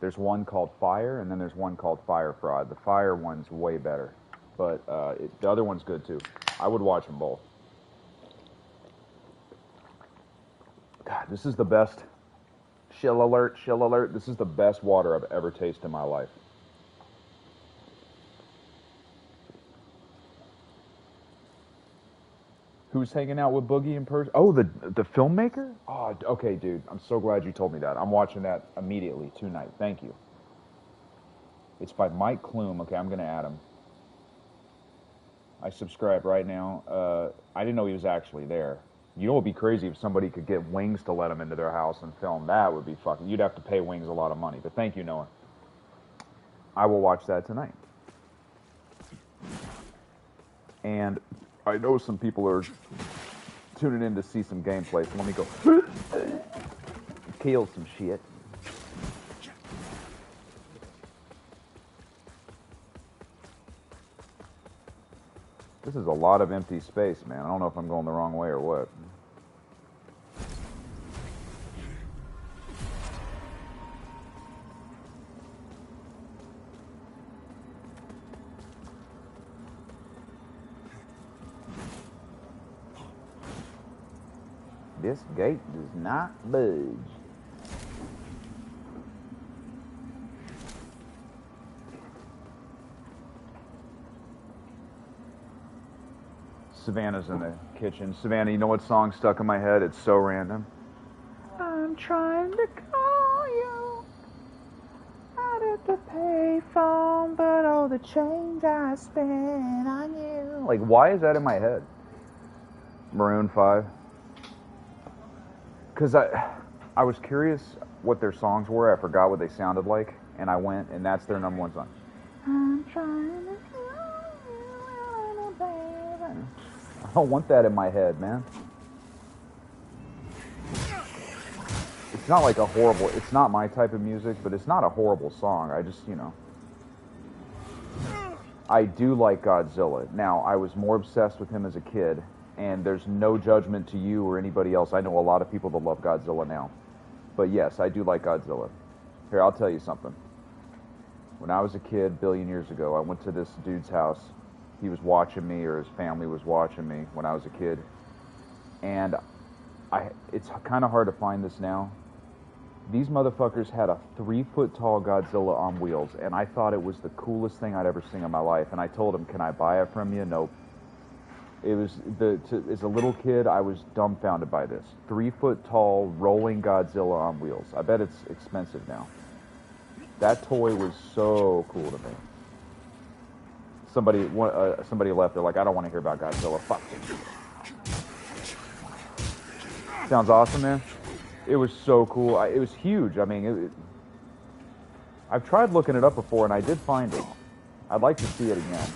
There's one called Fire, and then there's one called Fire Fraud. The Fire one's way better, but the other one's good too. I would watch them both. God, this is the best. Shill alert, shill alert. This is the best water I've ever tasted in my life. Who's hanging out with Boogie in person? Oh, the filmmaker? Oh, okay, dude. I'm so glad you told me that. I'm watching that immediately tonight. Thank you. It's by Mike Clume. Okay, I'm going to add him. I subscribe right now. I didn't know he was actually there. You know what would be crazy if somebody could get Wings to let them into their house and film. That would be fucking... You'd have to pay Wings a lot of money. But thank you, Noah. I will watch that tonight. And I know some people are tuning in to see some gameplay, so let me go kill some shit. This is a lot of empty space, man. I don't know if I'm going the wrong way or what. This gate does not budge. Savannah's in the kitchen. Savannah, you know what song stuck in my head? It's so random. I'm trying to call you out at the payphone, but all the change I spent on you. Like, why is that in my head? Maroon 5. Because I was curious what their songs were. I forgot what they sounded like, and I went, and that's their #1 song. I'm trying to call you, baby. I don't want that in my head, man. It's not like a horrible... It's not my type of music, but it's not a horrible song. I just, you know... I do like Godzilla. Now, I was more obsessed with him as a kid, And there's no judgment to you or anybody else. I know a lot of people that love Godzilla now. But yes, I do like Godzilla. Here, I'll tell you something. When I was a kid, a billion years ago, I went to this dude's house. He was watching me, or his family was watching me when I was a kid. And it's kind of hard to find this now. These motherfuckers had a 3-foot-tall Godzilla on wheels, and I thought it was the coolest thing I'd ever seen in my life. And I told him, "Can I buy it from you?" Nope. It was as a little kid, I was dumbfounded by this 3-foot-tall rolling Godzilla on wheels. I bet it's expensive now. That toy was so cool to me. Somebody left. They're like, "I don't want to hear about Godzilla. Fuck it." Sounds awesome, man. It was so cool. It was huge. I mean, I've tried looking it up before, and I did find it. I'd like to see it again.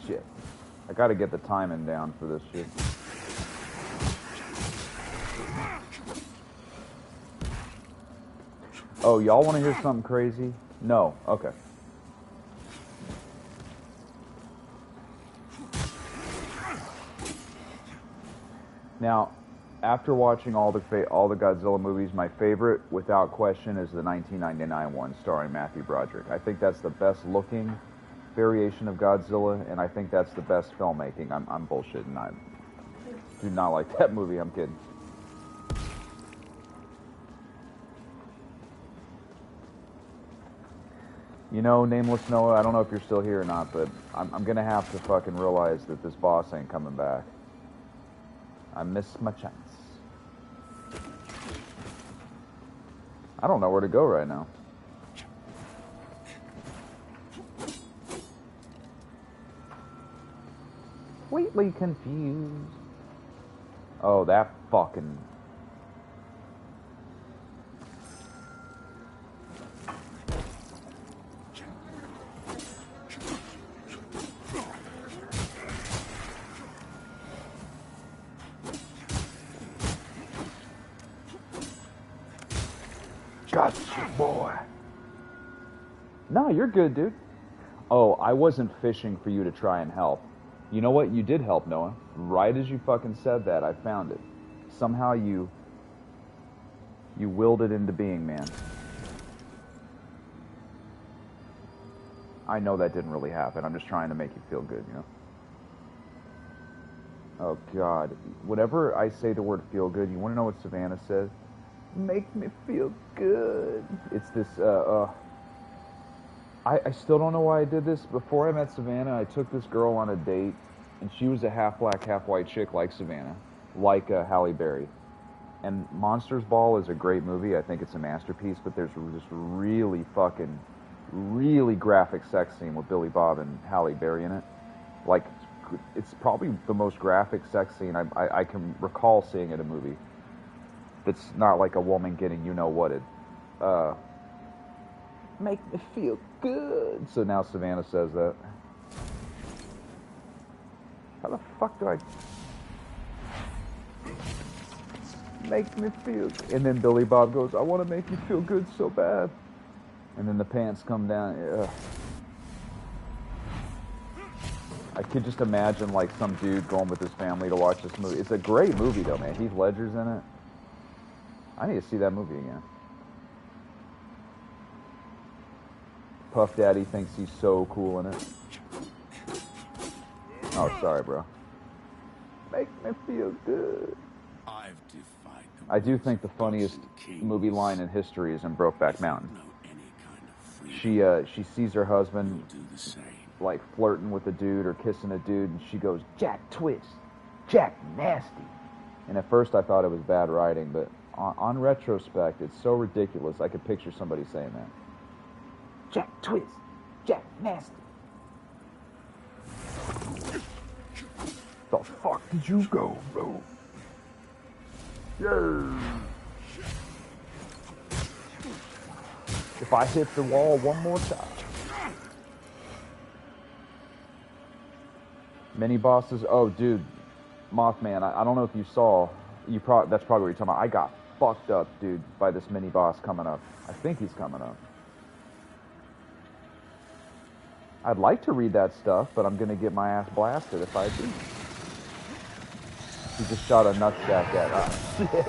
Shit. I gotta get the timing down for this shit. Oh, y'all want to hear something crazy? No. Okay. Now, after watching all the Godzilla movies, my favorite, without question, is the 1999 one starring Matthew Broderick. I think that's the best looking variation of Godzilla, and I think that's the best filmmaking. I'm bullshitting. I do not like that movie. I'm kidding. You know, Nameless Noah, I don't know if you're still here or not, but I'm gonna have to fucking realize that this boss ain't coming back. I missed my chance. I don't know where to go right now. Completely confused. Oh, that fucking... Gotcha, boy. No, you're good, dude. Oh, I wasn't fishing for you to try and help. You know what? You did help, Noah. Right as you fucking said that, I found it. Somehow you willed it into being, man. I know that didn't really happen. I'm just trying to make you feel good, you know? Oh, God. Whenever I say the word feel good, you want to know what Savannah says? Make me feel good. It's this, I still don't know why I did this. Before I met Savannah, I took this girl on a date, and she was a half-black, half-white chick like Savannah, like Halle Berry. And Monsters Ball is a great movie. I think it's a masterpiece, but there's this really graphic sex scene with Billy Bob and Halle Berry in it. Like, it's probably the most graphic sex scene I can recall seeing in a movie. It's not like a woman getting you-know-whatted. Make me feel good. So now Savannah says that. How the fuck do I... Make me feel good. And then Billy Bob goes, I want to make you feel good so bad. And then the pants come down. Ugh. I could just imagine like some dude going with his family to watch this movie. It's a great movie though, man. Heath Ledger's in it. I need to see that movie again. Puff Daddy thinks he's so cool in it. Oh, sorry, bro. Make me feel good. I do think the funniest movie line in history is in Brokeback Mountain. She sees her husband like flirting with a dude or kissing a dude, and she goes, Jack Twist, Jack Nasty. And at first I thought it was bad writing, but on retrospect, it's so ridiculous. I could picture somebody saying that. Jack Twist, Jack Nasty. The fuck did you go, bro? Yeah. If I hit the wall one more time. Mini bosses. Oh, dude, Mothman. I don't know if you saw. That's probably what you're talking about. I got fucked up, dude, by this mini boss coming up. I think he's coming up. I'd like to read that stuff, but I'm gonna get my ass blasted if I do. He just shot a nutsack at us. Shit.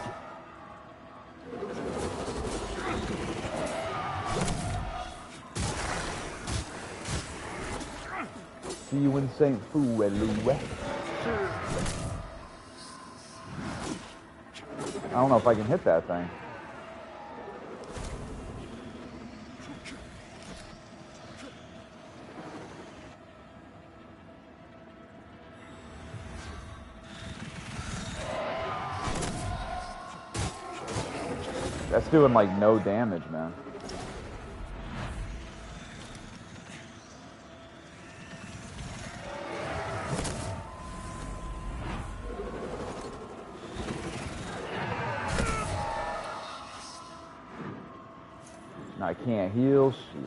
See you in St. Fouelou. I don't know if I can hit that thing. That's doing like no damage, man. I can't heal shit.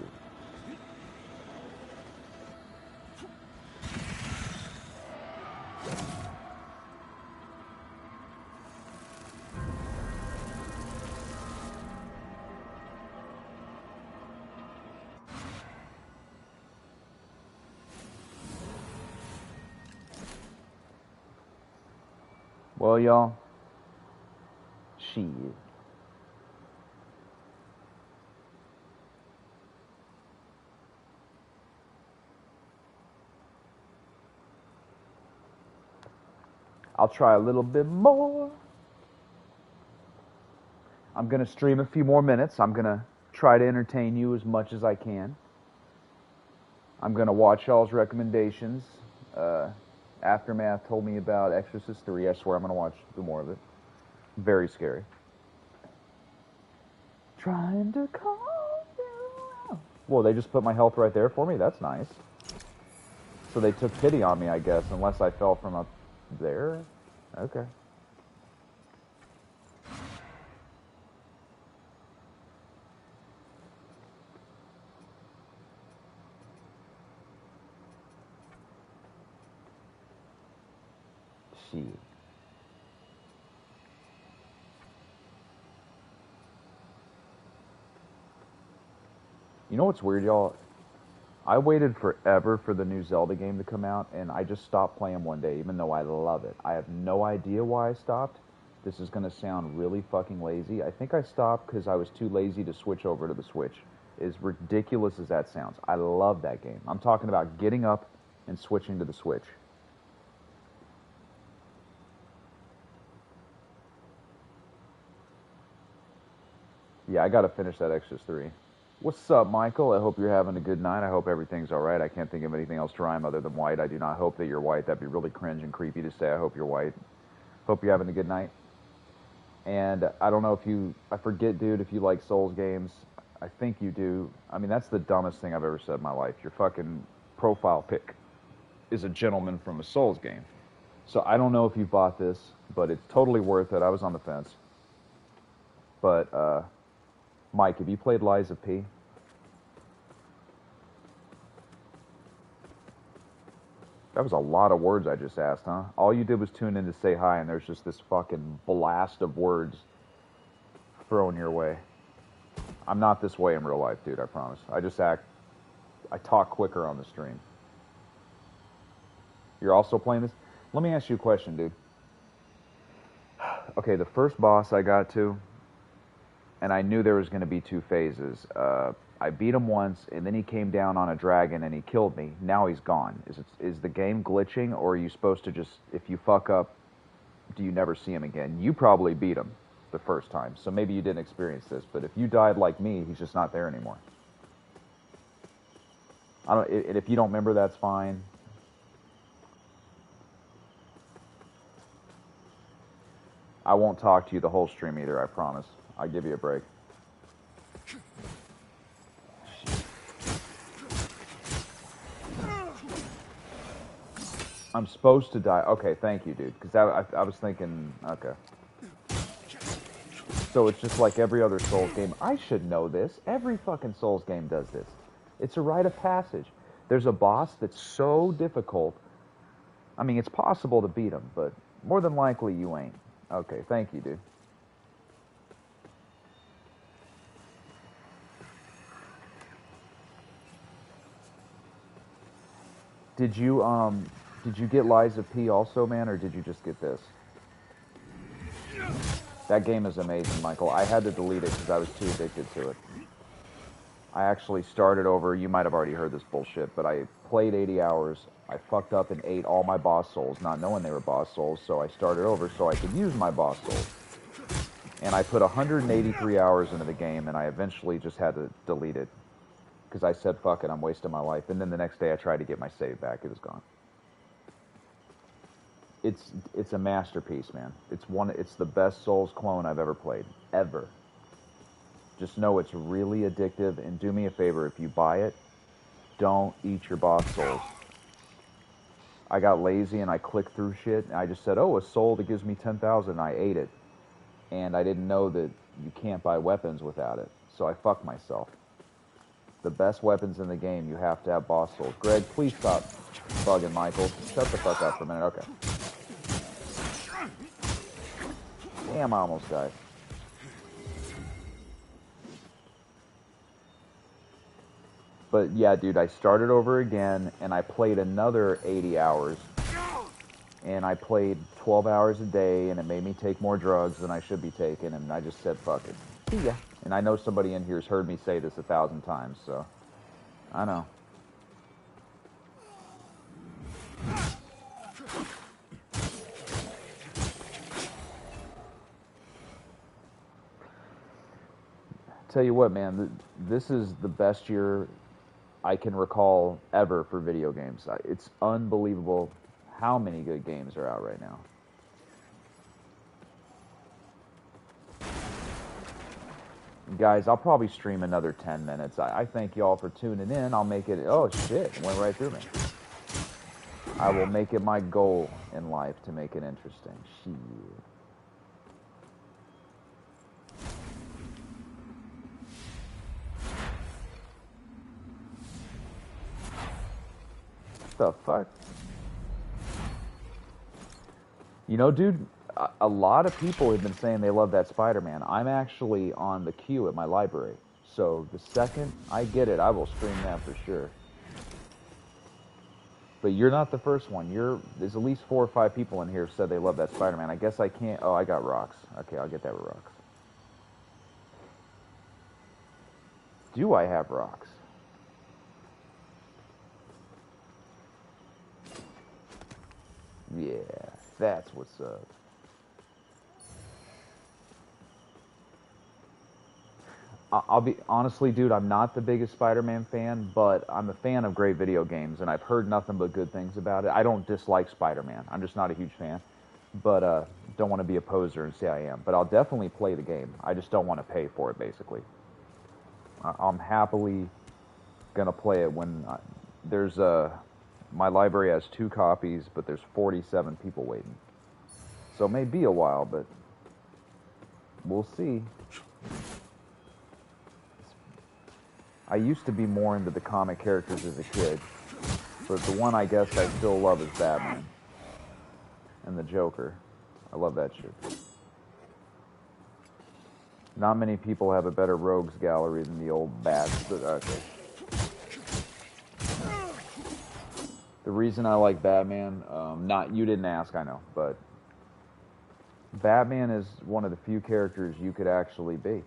Well, y'all, shit. I'll try a little bit more. I'm going to stream a few more minutes. I'm going to try to entertain you as much as I can. I'm going to watch y'all's recommendations. Aftermath told me about Exorcist 3. I swear I'm going to watch more of it. Very scary. Trying to calm you out. Well, they just put my health right there for me. That's nice. So they took pity on me, I guess, unless I fell from up there. Okay. Shit. You know what's weird, y'all? I waited forever for the new Zelda game to come out, and I just stopped playing one day, even though I love it. I have no idea why I stopped. This is going to sound really fucking lazy. I think I stopped because I was too lazy to switch over to the Switch. As ridiculous as that sounds, I love that game. I'm talking about getting up and switching to the Switch. Yeah, I got to finish that Exorcist 3. What's up, Michael? I hope you're having a good night. I hope everything's all right. I can't think of anything else to rhyme other than white. I do not hope that you're white. That'd be really cringe and creepy to say. I hope you're white. Hope you're having a good night. And I don't know if you... I forget, dude, if you like Souls games. I think you do. I mean, that's the dumbest thing I've ever said in my life. Your fucking profile pic is a gentleman from a Souls game. So I don't know if you bought this, but it's totally worth it. I was on the fence. But, Mike, have you played Lies of P? That was a lot of words I just asked, huh? All you did was tune in to say hi, and there's just this fucking blast of words thrown your way. I'm not this way in real life, dude, I promise. I talk quicker on the stream. You're also playing this? Let me ask you a question, dude. Okay, the first boss I got to, and I knew there was going to be two phases. I beat him once, and then he came down on a dragon and he killed me. Now he's gone. Is the game glitching, or are you supposed to just, if you fuck up, do you never see him again? You probably beat him the first time, so maybe you didn't experience this. But if you died like me, he's just not there anymore. And if you don't remember, that's fine. I won't talk to you the whole stream either, I promise. I'll give you a break. I'm supposed to die. Okay, thank you, dude. Because I was thinking, okay. So it's just like every other Souls game. I should know this. Every fucking Souls game does this. It's a rite of passage. There's a boss that's so difficult. I mean, it's possible to beat him, but more than likely you ain't. Okay, thank you, dude. Did you get Lies of P also, man, or did you just get this? That game is amazing, Michael. I had to delete it because I was too addicted to it. I actually started over. You might have already heard this bullshit, but I played 80 hours. I fucked up and ate all my boss souls, not knowing they were boss souls, so I started over so I could use my boss souls. And I put 183 hours into the game, and I eventually just had to delete it. Because I said, fuck it, I'm wasting my life. And then the next day I tried to get my save back. It was gone. It's a masterpiece, man. It's the best Souls clone I've ever played. Ever. Just know it's really addictive, and do me a favor, if you buy it, don't eat your boss souls. I got lazy and I clicked through shit, and I just said, oh, a soul that gives me 10,000, I ate it. And I didn't know that you can't buy weapons without it, so I fucked myself. The best weapons in the game, you have to have boss souls. Greg, please stop bugging Michael. Shut the fuck up for a minute. Okay. Damn, I almost died. But yeah, dude, I started over again, and I played another 80 hours. And I played 12 hours a day, and it made me take more drugs than I should be taking, and I just said, fuck it. See ya. And I know somebody in here has heard me say this 1,000 times, so I know. Tell you what, man, this is the best year I can recall ever for video games. It's unbelievable how many good games are out right now. Guys, I'll probably stream another 10 minutes. I thank y'all for tuning in. I'll make it... Oh, shit. It went right through me. I will make it my goal in life to make it interesting. Shit. The fuck? You know, dude, a lot of people have been saying they love that Spider-Man. I'm actually on the queue at my library. So the second I get it, I will stream that for sure. But you're not the first one. There's at least 4 or 5 people in here who said they love that Spider-Man. I guess I can't... Oh, I got rocks. Okay, I'll get that with rocks. Do I have rocks? Yeah, that's what's up. I'll be honestly, dude, I'm not the biggest Spider-Man fan, but I'm a fan of great video games, and I've heard nothing but good things about it. I don't dislike Spider-Man. I'm just not a huge fan, but don't want to be a poser and say I am. But I'll definitely play the game. I just don't want to pay for it, basically. I'm happily gonna play it when there's my library has 2 copies, but there's 47 people waiting. So it may be a while, but we'll see. I used to be more into the comic characters as a kid, but the one I guess I still love is Batman. And the Joker. I love that shit. Not many people have a better rogues gallery than the old Bats, but okay. The reason I like Batman, you didn't ask, I know, but Batman is one of the few characters you could actually be.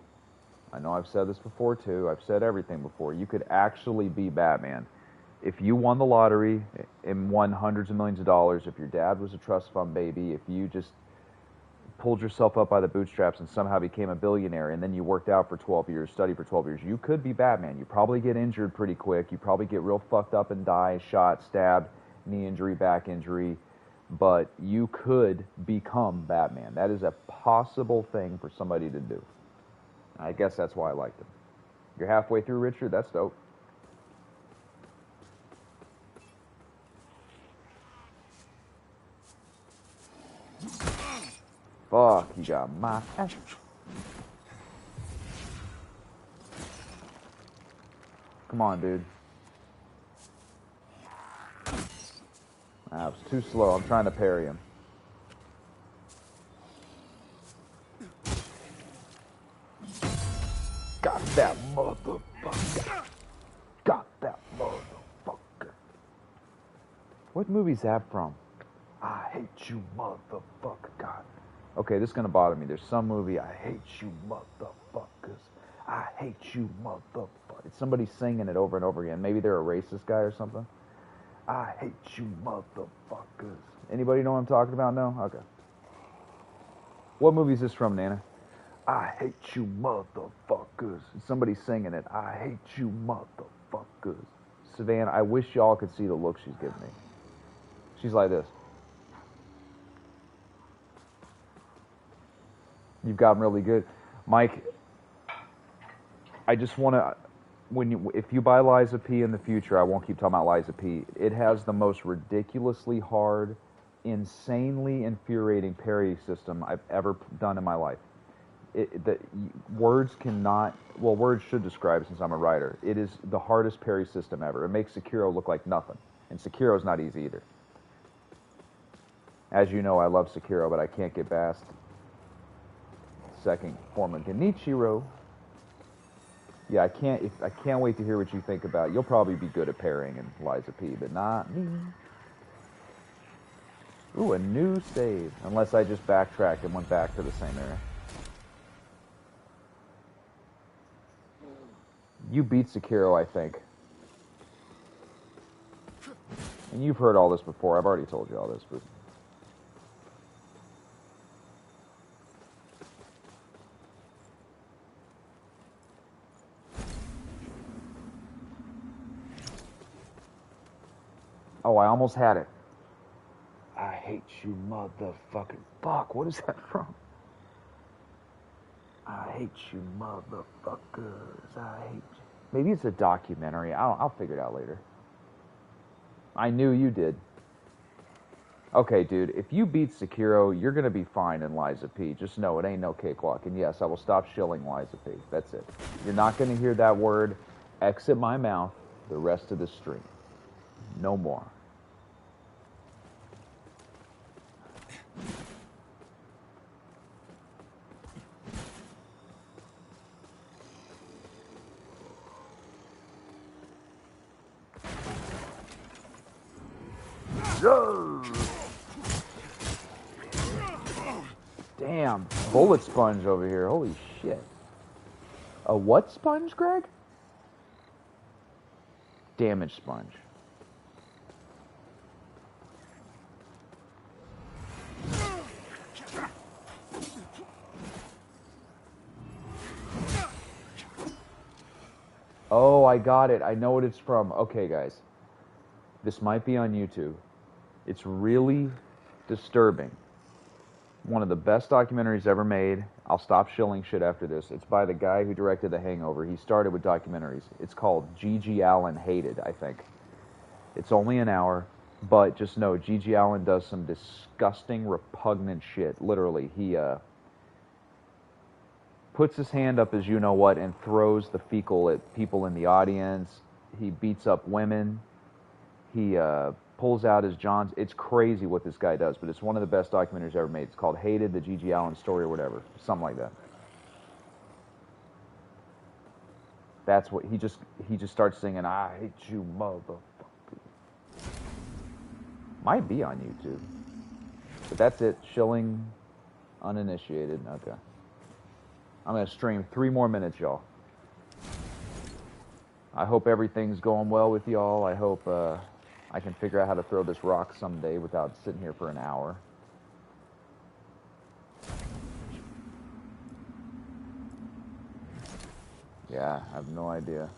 I know I've said this before too, I've said everything before. You could actually be Batman. If you won the lottery and won hundreds of millions of dollars, if your dad was a trust fund baby, if you just pulled yourself up by the bootstraps and somehow became a billionaire, and then you worked out for 12 years, studied for 12 years, you could be Batman. You probably get injured pretty quick. You probably get real fucked up and die, shot, stabbed, knee injury, back injury, but you could become Batman. That is a possible thing for somebody to do. I guess that's why I liked him. You're halfway through, Richard? That's dope. Fuck, you got my ass. Come on, dude. That was too slow. I'm trying to parry him. Got that motherfucker. Got that motherfucker. What movie's that from? I hate you, motherfucker. God. Okay, this is gonna bother me. There's some movie. I hate you, motherfuckers. I hate you, motherfucker. It's somebody singing it over and over again. Maybe they're a racist guy or something. I hate you, motherfuckers. Anybody know what I'm talking about? No? Okay. What movie is this from, Nana? I hate you, motherfuckers. Somebody's singing it. I hate you, motherfuckers. Savannah, I wish y'all could see the look she's giving me. She's like this. You've gotten really good. Mike, I just want to, if you buy Liza P in the future, I won't keep talking about Liza P. It has the most ridiculously hard, insanely infuriating parry system I've ever done in my life. Words cannot, well, words should describe it since I'm a writer. It is the hardest parry system ever. It makes Sekiro look like nothing. And Sekiro's not easy either. As you know, I love Sekiro, but I can't get past second form of Genichiro. Yeah, I can't wait to hear what you think about it. You'll probably be good at parrying in Liza P, but not me. Ooh, a new save. Unless I just backtracked and went back to the same area. You beat Sekiro, I think. And you've heard all this before. I've already told you all this, but... Oh, I almost had it. I hate you, motherfucking... Fuck, what is that from? I hate you, motherfuckers. I hate you. Maybe it's a documentary. I'll figure it out later. I knew you did. Okay, dude, if you beat Sekiro, you're going to be fine in Liza P. Just know it ain't no cakewalk. And yes, I will stop shilling Liza P. That's it. You're not going to hear that word exit my mouth the rest of the stream. No more. Damn, bullet sponge over here. Holy shit. A what sponge, Greg? Damage sponge. Oh, I got it. I know what it's from. Okay, guys. This might be on YouTube. It's really disturbing. One of the best documentaries ever made. I'll stop shilling shit after this. It's by the guy who directed The Hangover. He started with documentaries. It's called G.G. Allen Hated, I think. It's only an hour, but just know G.G. Allen does some disgusting, repugnant shit. Literally, he puts his hand up as you-know-what and throws the fecal at people in the audience. He beats up women. He pulls out his Johns. It's crazy what this guy does, but it's one of the best documentaries ever made. It's called Hated, the G.G. Allen story or whatever. Something like that. That's what he just starts singing, I hate you, motherfucker. Might be on YouTube. But that's it. Shilling uninitiated. Okay. I'm going to stream 3 more minutes, y'all. I hope everything's going well with y'all. I hope I can figure out how to throw this rock someday without sitting here for an hour. Yeah, I have no idea.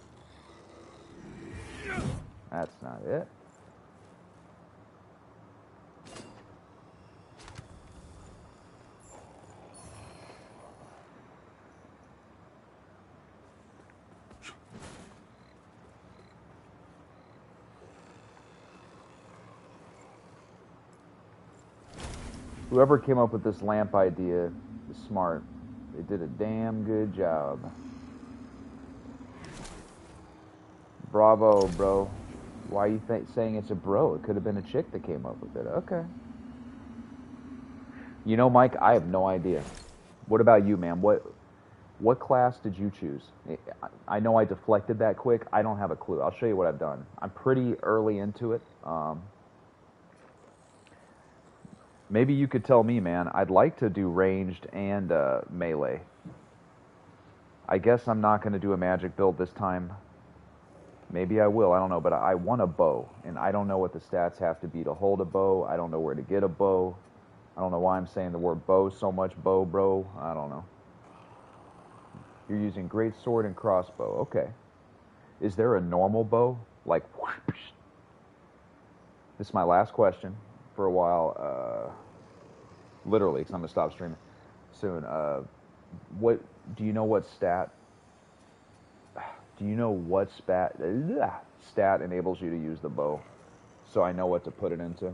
That's not it. Whoever came up with this lamp idea is smart. They did a damn good job. Bravo, bro. Why are you saying it's a bro? It could have been a chick that came up with it. Okay. You know, Mike, I have no idea. What about you, man? What class did you choose? I know I deflected that quick. I don't have a clue. I'll show you what I've done. I'm pretty early into it. Maybe you could tell me, man. I'd like to do ranged and melee. I guess I'm not going to do a magic build this time. Maybe I will. I don't know. But I want a bow. And I don't know what the stats have to be to hold a bow. I don't know where to get a bow. I don't know why I'm saying the word bow so much. Bow, bro. I don't know. You're using great sword and crossbow. Okay. Is there a normal bow? Like, whoosh? This is my last question for a while. Literally, because I'm going to stop streaming soon. What do you know what stat? Do you know what stat enables you to use the bow? So I know what to put it into.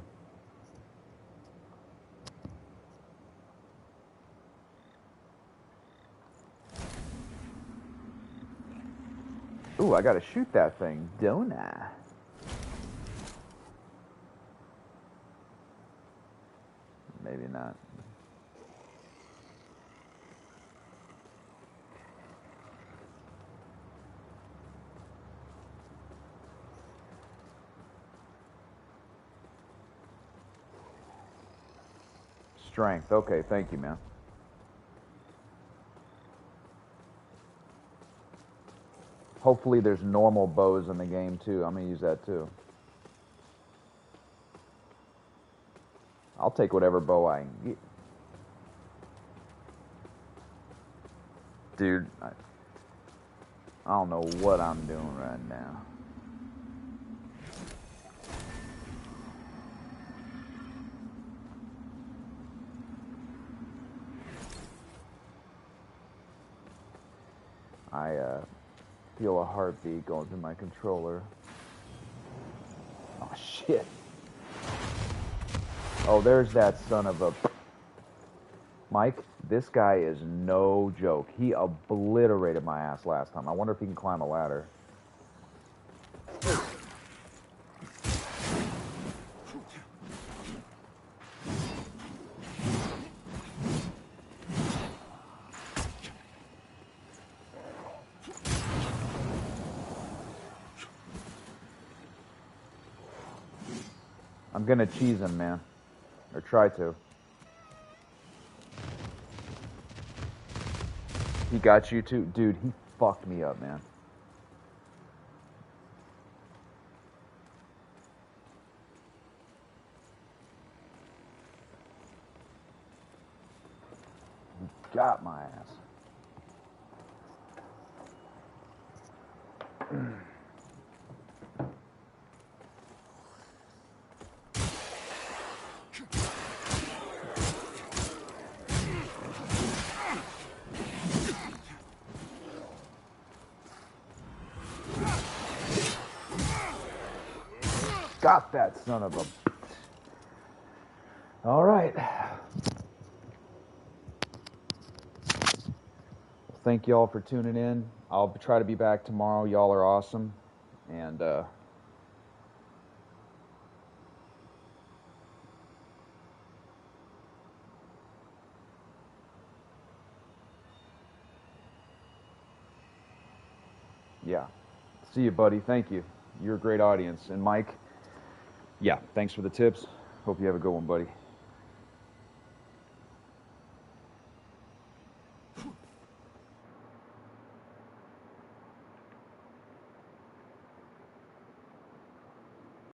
Ooh, I gotta shoot that thing, don't I? Maybe not. Strength. Okay, thank you, man. Hopefully there's normal bows in the game, too. I'm going to use that, too. I'll take whatever bow I can get. Dude, I don't know what I'm doing right now. I feel a heartbeat going through my controller. Oh, shit. Oh, there's that son of a... Mike, this guy is no joke. He obliterated my ass last time. I wonder if he can climb a ladder. I'm gonna cheese him, man. Or try to. He got you too? Dude, he fucked me up, man. He got my ass. Got that son of a... All right. Thank y'all for tuning in. I'll try to be back tomorrow. Y'all are awesome. And, yeah. See you, buddy. Thank you. You're a great audience. And Mike, yeah, thanks for the tips. Hope you have a good one, buddy.